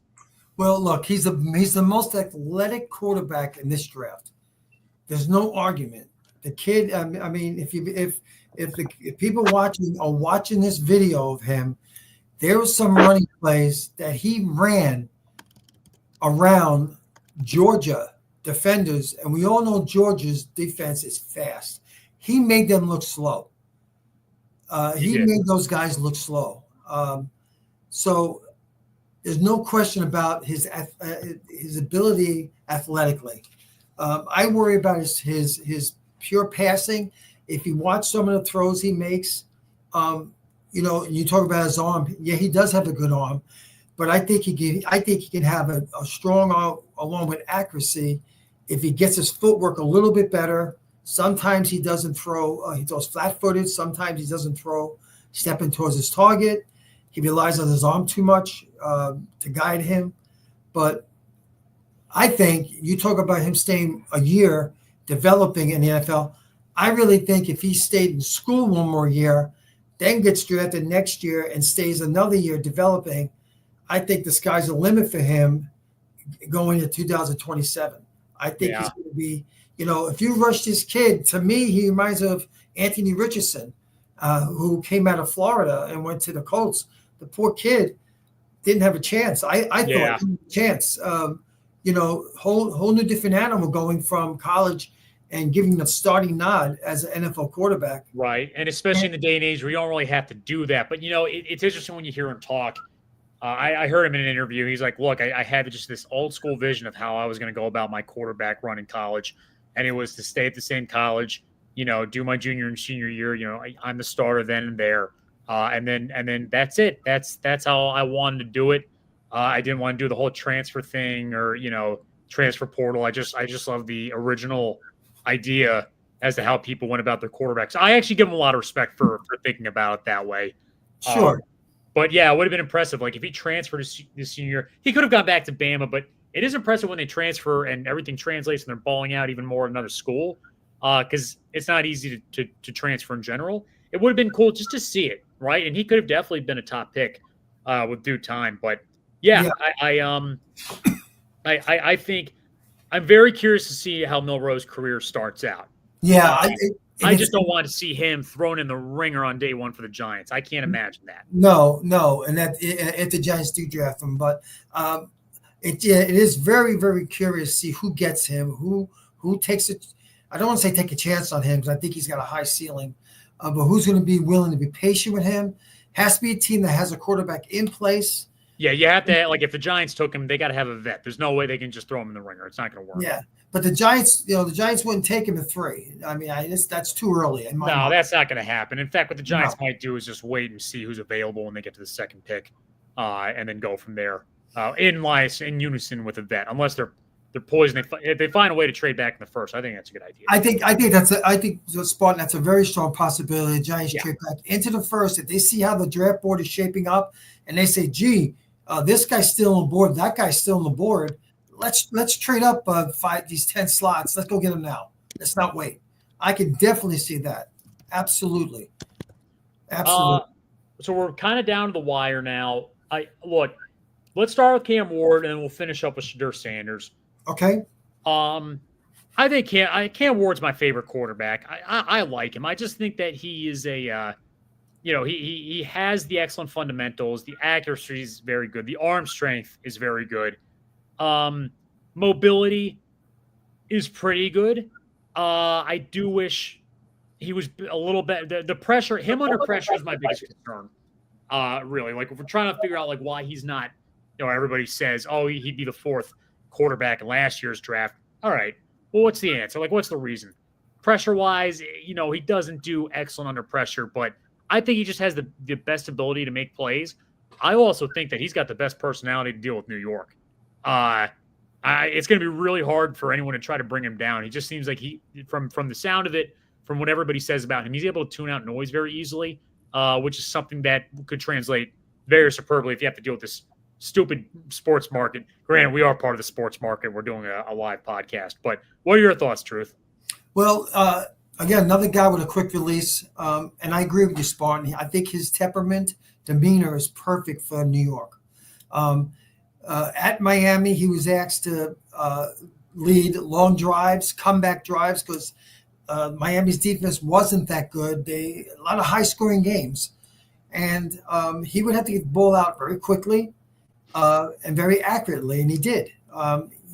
Well, look, he's the most athletic quarterback in this draft. There's no argument. The kid. I mean, if people watching this video of him, there was some running plays that he ran around Georgia defenders, and we all know Georgia's defense is fast. he made them look slow. He did. made those guys look slow. So there's no question about his ability athletically. I worry about his pure passing. If you watch some of the throws he makes, you talk about his arm. Yeah, he does have a good arm, but I think he can have a strong arm along with accuracy if he gets his footwork a little bit better. Sometimes he doesn't throw. He throws flat-footed. Sometimes he doesn't throw stepping towards his target. He relies on his arm too much to guide him. But I think you talk about him staying a year developing in the NFL. I really think if he stayed in school one more year, then gets drafted next year and stays another year developing, I think the sky's the limit for him going to 2027. I think he's going to be, if you rush this kid, to me, he reminds of Anthony Richardson, who came out of Florida and went to the Colts. The poor kid didn't have a chance. I thought he had a chance. Whole new different animal going from college and giving him a starting nod as an NFL quarterback. Right. And especially in the day and age where you don't really have to do that. But, it's interesting when you hear him talk. I heard him in an interview. He's like, look, I had just this old school vision of how I was going to go about my quarterback run in college. And it was to stay at the same college, do my junior and senior year. I'm the starter then and there. And then that's it. That's how I wanted to do it. I didn't want to do the whole transfer thing or, transfer portal. I just love the original idea as to how people went about their quarterbacks. I actually give him a lot of respect for thinking about it that way. Sure. But yeah, it would have been impressive. Like if he transferred this senior year, he could have gone back to Bama, but it is impressive when they transfer and everything translates and they're balling out even more at another school. Because it's not easy to transfer in general. It would have been cool just to see it, right? And he could have definitely been a top pick with due time. But yeah. I think I'm very curious to see how Milroe's career starts out. Yeah, I just don't want to see him thrown in the ringer on day one for the Giants. I can't imagine that. No, and that if the Giants do draft him, but it is very, very curious to see who gets him, who takes it. I don't want to say take a chance on him because I think he's got a high ceiling, but who's going to be willing to be patient with him? Has to be a team that has a quarterback in place. Yeah, you have to, like, if the Giants took him, they got to have a vet. There's no way they can just throw him in the ringer. It's not going to work. Yeah, but the Giants wouldn't take him at 3. I mean, that's too early. No, that's not going to happen. In fact, what the Giants might do is just wait and see who's available when they get to the second pick, and then go from there in unison with a vet, unless they're poisoned. If they find a way to trade back in the first, I think that's a good idea. I think Spartan, that's a very strong possibility. The Giants trade back into the first. If they see how the draft board is shaping up and they say, gee, this guy's still on the board, that guy's still on the board, let's trade up these 10 slots. Let's go get them now. Let's not wait. I can definitely see that. Absolutely. So we're kind of down to the wire now. Let's start with Cam Ward and then we'll finish up with Shedeur Sanders. Okay. I think Cam Ward's my favorite quarterback. I like him. I just think that he is he has the excellent fundamentals. The accuracy is very good. The arm strength is very good. Mobility is pretty good. I do wish he was a little bit. The pressure, him under pressure, is my biggest concern. Really, like if we're trying to figure out like why he's not, everybody says, oh, he'd be the 4th quarterback in last year's draft. All right. Well, what's the answer? Like, what's the reason? Pressure-wise, he doesn't do excellent under pressure, but I think he just has the best ability to make plays. I also think that he's got the best personality to deal with New York. It's going to be really hard for anyone to try to bring him down. He just seems like from the sound of it, from what everybody says about him, he's able to tune out noise very easily, which is something that could translate very superbly if you have to deal with this stupid sports market. Granted, we are part of the sports market. We're doing a live podcast. But what are your thoughts, Truth? Well, again, another guy with a quick release. And I agree with you, Spartan. I think his temperament, demeanor is perfect for New York. At Miami, he was asked to lead long drives, comeback drives, because Miami's defense wasn't that good. A lot of high-scoring games. And he would have to get the ball out very quickly and very accurately, and he did.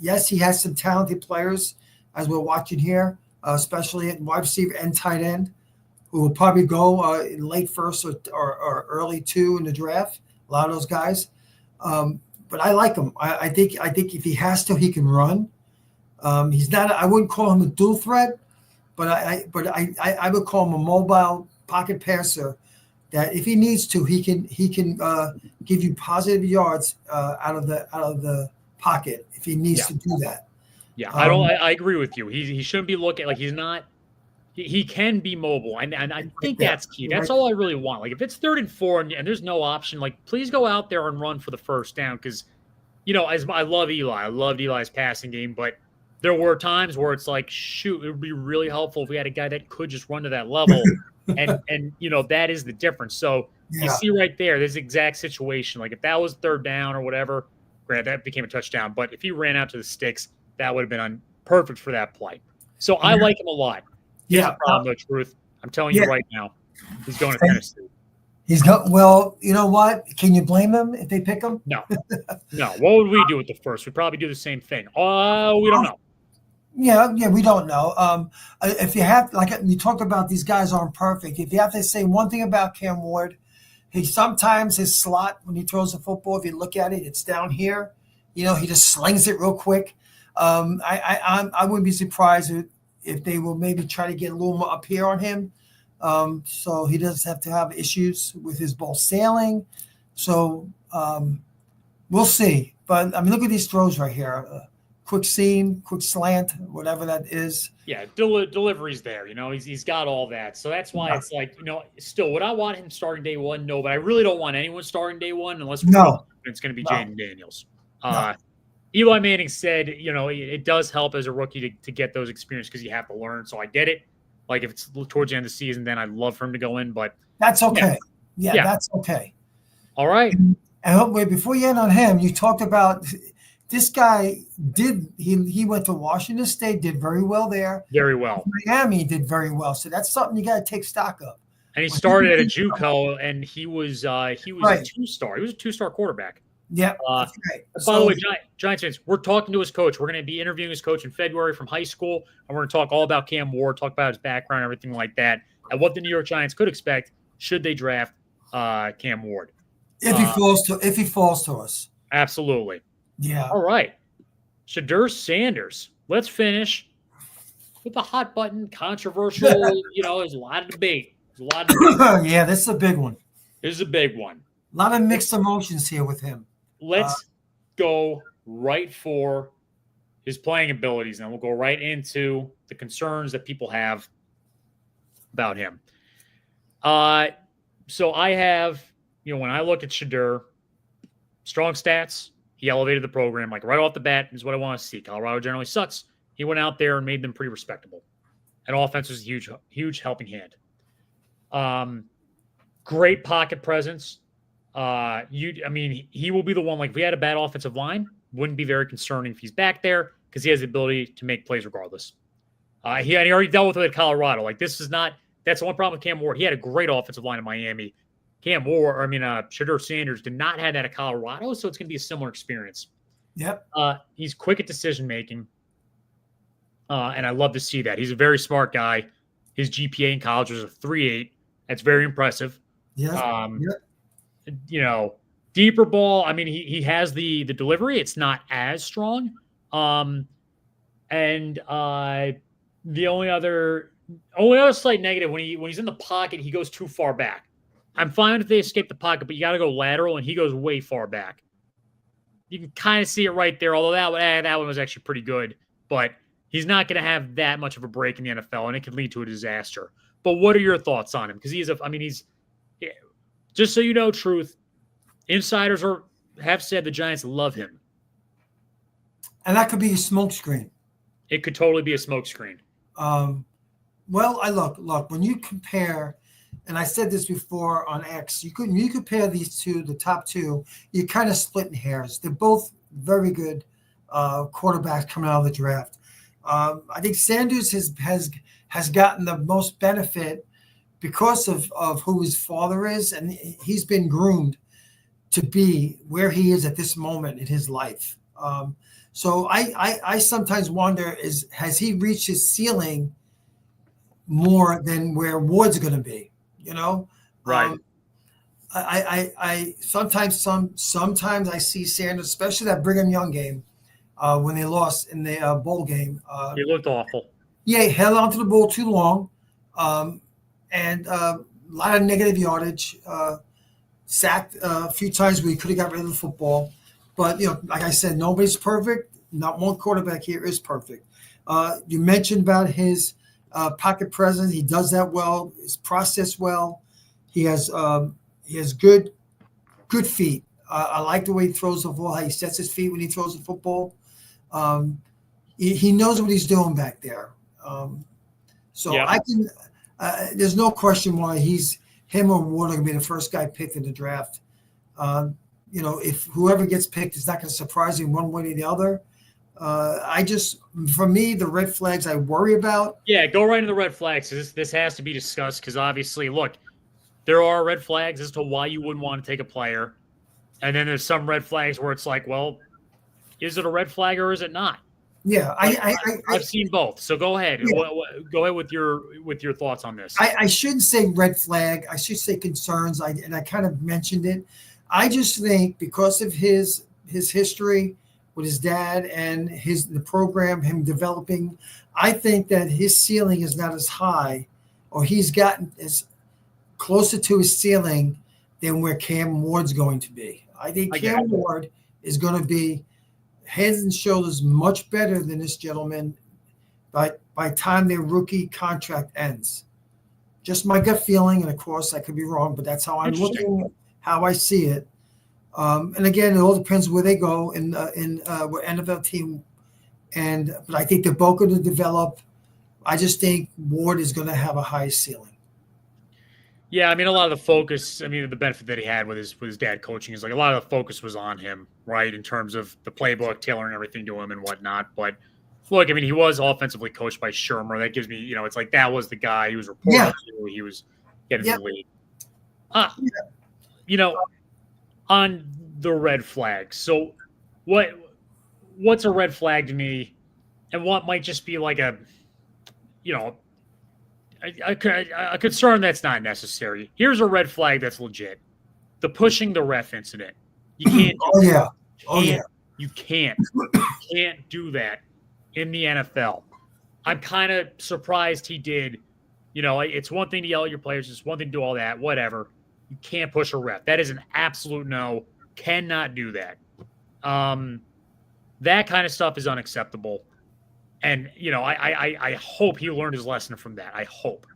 Yes, he has some talented players, as we're watching here, especially at wide receiver and tight end, who will probably go in late first or early two in the draft. A lot of those guys. But I like him. I think if he has to, he can run. He's not. I wouldn't call him a dual threat, but I would call him a mobile pocket passer. That if he needs to, he can give you positive yards out of the pocket if he needs to do that. Yeah, I agree with you. He shouldn't be looking like he's not. He can be mobile, and I think that's key. That's all I really want. Like if it's 3rd and 4 and there's no option, like please go out there and run for the first down because, as I love Eli, I loved Eli's passing game, but there were times where it's like, shoot, it would be really helpful if we had a guy that could just run to that level, and that is the difference. So you see right there, this exact situation. Like if that was 3rd down or whatever, granted that became a touchdown, but if he ran out to the sticks, that would have been perfect for that play. So I like him a lot. Yeah, problem, no truth. I'm telling you right now, he's going to Tennessee. He's got. Well, you know what? Can you blame him if they pick him? No. What would we do with the first? We'd probably do the same thing. We don't know. Yeah, we don't know. If you have, like you talked about, these guys aren't perfect. If you have to say one thing about Cam Ward, sometimes his slot when he throws the football, if you look at it, it's down here. He just slings it real quick. I wouldn't be surprised if they will maybe try to get a little more up here on him, so he doesn't have to have issues with his ball sailing. So we'll see. But, look at these throws right here. Quick seam, quick slant, whatever that is. Yeah, delivery's there. He's got all that. So that's why it's like, still, would I want him starting day one? No, but I really don't want anyone starting day one unless it's going to be Jaden Daniels. Eli Manning said, it does help as a rookie to get those experiences because you have to learn. So I get it. Like if it's towards the end of the season, then I'd love for him to go in. But that's okay. Yeah. That's okay. All right. And wait, before you end on him, you talked about this guy he went to Washington State, did very well there. Very well. Miami did very well. So that's something you got to take stock of. And he started at a JUCO, and he was a 2-star. He was a 2-star quarterback. Yeah, that's right. By the way, Giants fans, we're talking to his coach. We're going to be interviewing his coach in February from high school, and we're going to talk all about Cam Ward, talk about his background, everything like that, and what the New York Giants could expect should they draft Cam Ward. If he falls to us. Absolutely. Yeah. All right. Shedeur Sanders. Let's finish with the hot button, controversial. There's a lot of debate. Yeah, this is a big one. This is a big one. A lot of mixed emotions here with him. Let's go right for his playing abilities, and we'll go right into the concerns that people have about him. So I have, when I look at Shedeur, strong stats, he elevated the program, like right off the bat is what I want to see. Colorado generally sucks. He went out there and made them pretty respectable. And offense was a huge helping hand. Great pocket presence. He will be the one, like if we had a bad offensive line, wouldn't be very concerning if he's back there because he has the ability to make plays regardless. He already dealt with it at Colorado. Like that's the one problem with Cam Ward. He had a great offensive line in Miami. Shedeur Sanders did not have that at Colorado, so it's going to be a similar experience. Yep. He's quick at decision-making, and I love to see that. He's a very smart guy. His GPA in college was a 3.8. That's very impressive. Yeah. Deeper ball. He has the delivery. It's not as strong. The only other slight negative when he's in the pocket, he goes too far back. I'm fine if they escape the pocket, but you got to go lateral, and he goes way far back. You can kind of see it right there, although that one was actually pretty good. But he's not going to have that much of a break in the NFL, and it could lead to a disaster. But what are your thoughts on him? Because he's just so you know, truth, insiders have said the Giants love him. And that could be a smokescreen. It could totally be a smokescreen. Look, when you compare, and I said this before on X, you compare these two, the top two, you're kind of splitting hairs. They're both very good quarterbacks coming out of the draft. I think Sanders has gotten the most benefit because of who his father is, and he's been groomed to be where he is at this moment in his life. So I sometimes wonder, has he reached his ceiling more than where Ward's going to be. You know, Right. I sometimes I see Sanders, especially that Brigham Young game when they lost in the bowl game. He looked awful. Yeah, he held onto the ball too long, and a lot of negative yardage. Sacked a few times where he could have got rid of the football. But, like I said, nobody's perfect. Not one quarterback here is perfect. You mentioned about his pocket presence. He does that well. His process well. He has good feet. I like the way he throws the ball, how he sets his feet when he throws the football. He knows what he's doing back there. So Yeah. I can there's no question why him or Ward are going to be the first guy picked in the draft. If whoever gets picked is not going to surprise me one way or the other. For me, the red flags I worry about. Yeah, go right into the red flags. This has to be discussed because obviously, look, there are red flags as to why you wouldn't want to take a player. And then there's some red flags where it's like, well, is it a red flag or is it not? Yeah, I've seen both. So go ahead. Yeah. Go ahead with your thoughts on this. I shouldn't say red flag. I should say concerns. I kind of mentioned it. I just think because of his history with his dad and the program, him developing, I think that his ceiling is not as high, or he's gotten as closer to his ceiling than where Cam Ward's going to be. I think Cam Ward is going to be heads and shoulders much better than this gentleman by time their rookie contract ends. Just my gut feeling, and of course I could be wrong, but that's how I'm looking, how I see it. And again, it all depends where they go in what NFL team. But I think they're both going to develop. I just think Ward is going to have a high ceiling. Yeah, I mean, a lot of the focus, the benefit that he had with his dad coaching is like a lot of the focus was on him, right, in terms of the playbook, tailoring everything to him and whatnot. But look, he was offensively coached by Shermer. That gives me, it's like that was the guy he was reporting to. He was getting the lead. On the red flags. So what's a red flag to me, and what might just be like a concern that's not necessary. Here's a red flag that's legit. The pushing the ref incident. You can't do You can't do that in the NFL. I'm kind of surprised he did. It's one thing to yell at your players. It's one thing to do all that, whatever. You can't push a ref. That is an absolute no. Cannot do that. That kind of stuff is unacceptable. And, I hope he learned his lesson from that. I hope.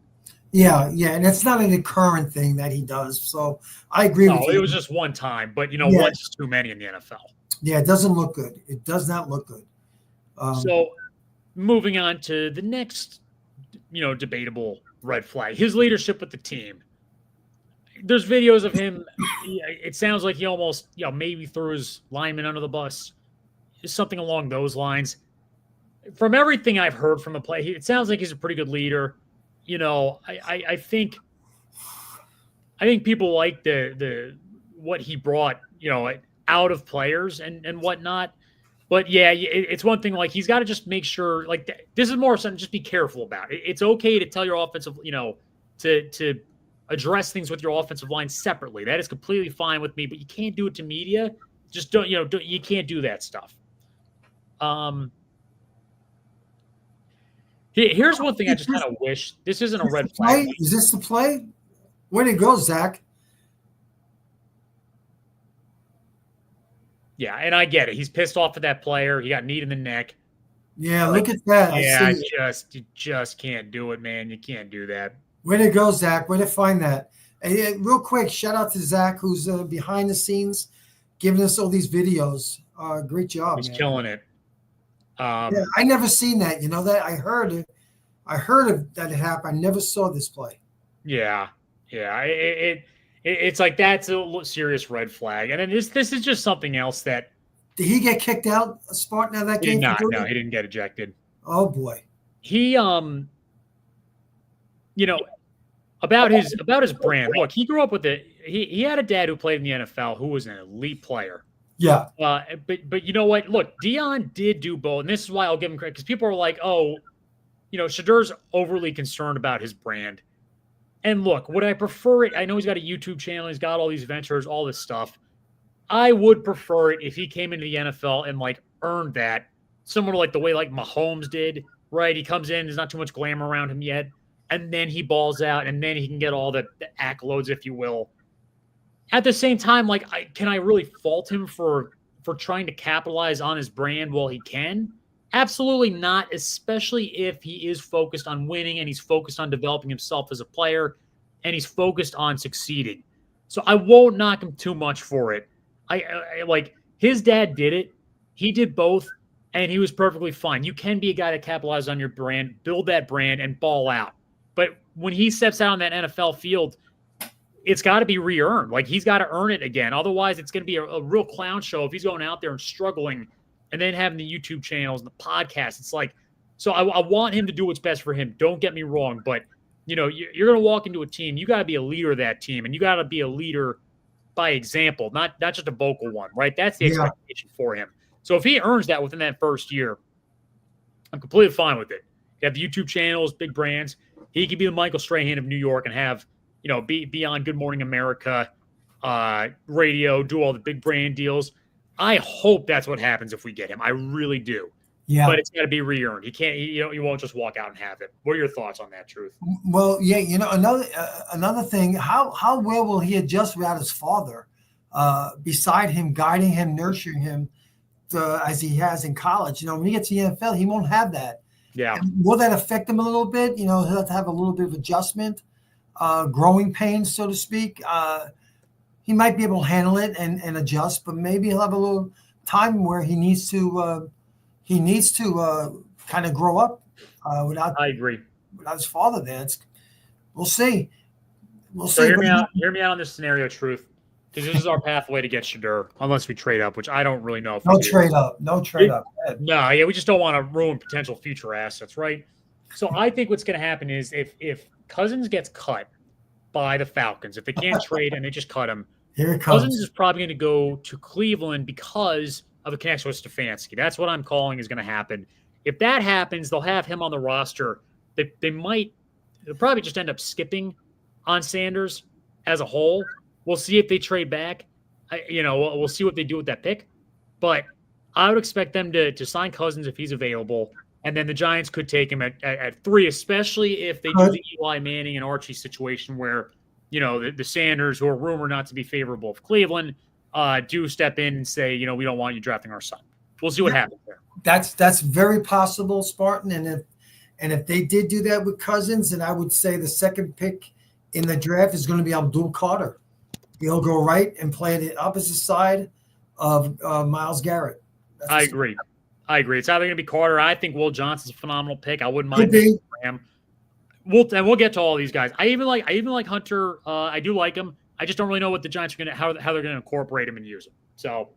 Yeah. And it's not an current thing that he does. So I agree with you. It was just one time. But, once too many in the NFL. Yeah, it doesn't look good. It does not look good. So moving on to the next, debatable red flag, his leadership with the team. There's videos of him. It sounds like he almost, maybe threw his lineman under the bus. Something along those lines. From everything I've heard from the play, it sounds like he's a pretty good leader. I think people like the what he brought, out of players and whatnot. But yeah, it's one thing. Like he's got to just make sure. Like this is more something. Just be careful about it. It's okay to tell your offensive, to address things with your offensive line separately. That is completely fine with me. But you can't do it to media. Just don't. You can't do that stuff. Here's one thing I just kind of wish. This isn't a red flag. Is this the play? Where'd it go, Zach? Yeah, and I get it. He's pissed off at that player. He got kneed in the neck. Yeah, look at that. Yeah, you just can't do it, man. You can't do that. Where'd it go, Zach? Where'd it find that? Hey, real quick, shout out to Zach, who's behind the scenes, giving us all these videos. Great job. He's killing it. I never seen that. You know that? I heard it. I heard of that it happened. I never saw this play. Yeah. It's like that's a serious red flag. And then this is just something else that. Did he get kicked out, Spartan, out of that game? No, he didn't get ejected. Oh boy. He about his brand. Look, he grew up with it. He had a dad who played in the NFL who was an elite player. Yeah. But you know what? Look, Dion did do both, and this is why I'll give him credit because people are like, oh, Shadur's overly concerned about his brand. And look, would I prefer it? I know he's got a YouTube channel. He's got all these ventures, all this stuff. I would prefer it if he came into the NFL and earned that, similar to the way Mahomes did, right? He comes in, there's not too much glamour around him yet, and then he balls out, and then he can get all the accolades, if you will. At the same time, can I really fault him for trying to capitalize on his brand while he can? Absolutely not, especially if he is focused on winning and he's focused on developing himself as a player and he's focused on succeeding. So I won't knock him too much for it. I his dad did it. He did both, and he was perfectly fine. You can be a guy that capitalizes on your brand, build that brand, and ball out. But when he steps out on that NFL field, it's got to be re-earned. He's got to earn it again. Otherwise, it's going to be a real clown show if he's going out there and struggling and then having the YouTube channels and the podcast. It's so I want him to do what's best for him. Don't get me wrong, but you're going to walk into a team. You got to be a leader of that team, and you got to be a leader by example, not just a vocal one, right? That's the expectation for him. So if he earns that within that first year, I'm completely fine with it. You have the YouTube channels, big brands. He could be the Michael Strahan of New York and have, be on Good Morning America, radio, do all the big brand deals. I hope that's what happens if we get him. I really do. Yeah. But it's got to be re-earned. He can't. You won't just walk out and have it. What are your thoughts on that, Truth? Well, yeah. Another thing. How well will he adjust without his father beside him, guiding him, nurturing him, as he has in college? When he gets to the NFL, he won't have that. Yeah. And will that affect him a little bit? He'll have to have a little bit of adjustment, growing pains, so to speak. He might be able to handle it and adjust, but maybe he'll have a little time where he needs to kind of grow up without. I agree. Without his father there. We'll see. So hear me out on this scenario, Truth, because this is our pathway to get Shadur, unless we trade up, which I don't really know. No trade up. No, yeah, we just don't want to ruin potential future assets, right? So I think what's going to happen is if Cousins gets cut by the Falcons, if they can't trade and they just cut him, here it comes. Cousins is probably going to go to Cleveland because of a connection with Stefanski. That's what I'm calling is going to happen. If that happens, they'll have him on the roster. They'll probably just end up skipping on Sanders as a whole. We'll see if they trade back. We'll see what they do with that pick. But I would expect them to sign Cousins if he's available. And then the Giants could take him at 3, especially if they do the Eli Manning and Archie situation where, the Sanders, who are rumored not to be favorable of Cleveland, do step in and say, we don't want you drafting our son. We'll see what happens there. That's very possible, Spartan. And if they did do that with Cousins, then I would say the second pick in the draft is going to be Abdul Carter. He'll go right and play the opposite side of Myles Garrett. I agree. It's either going to be Carter. I think Will Johnson's a phenomenal pick. I wouldn't mind him. We'll get to all these guys. I even like Hunter. I do like him. I just don't really know what the Giants are how they're going to incorporate him and use him. So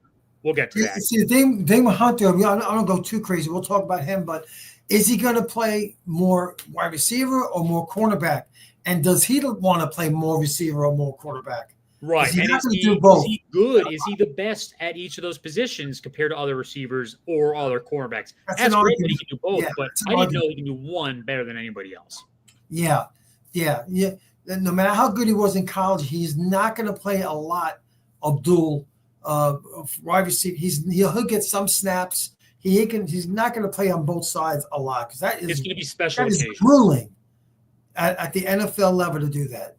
we'll get to that. See, the thing with Hunter, I don't go too crazy. We'll talk about him, but is he going to play more wide receiver or more cornerback? And does he want to play more receiver or more quarterback? Right. And is he good? Is he the best at each of those positions compared to other receivers or other cornerbacks? That's great that he can do both, but I didn't know he can do one better than anybody else. Yeah. No matter how good he was in college, he's not going to play a lot of dual wide receiver. He'll get some snaps. He's not going to play on both sides a lot because it's going to be special. That is grueling at the NFL level to do that.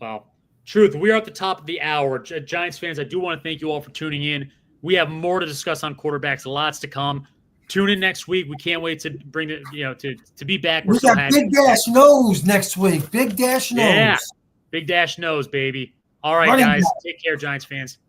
Wow. Truth, we are at the top of the hour. Giants fans, I do want to thank you all for tuning in. We have more to discuss on quarterbacks, lots to come. Tune in next week. We can't wait to bring it, to be back. We got Big Dash Nose next week. Big Dash Nose. Yeah, Big Dash Nose, baby. All right, guys. Take care, Giants fans.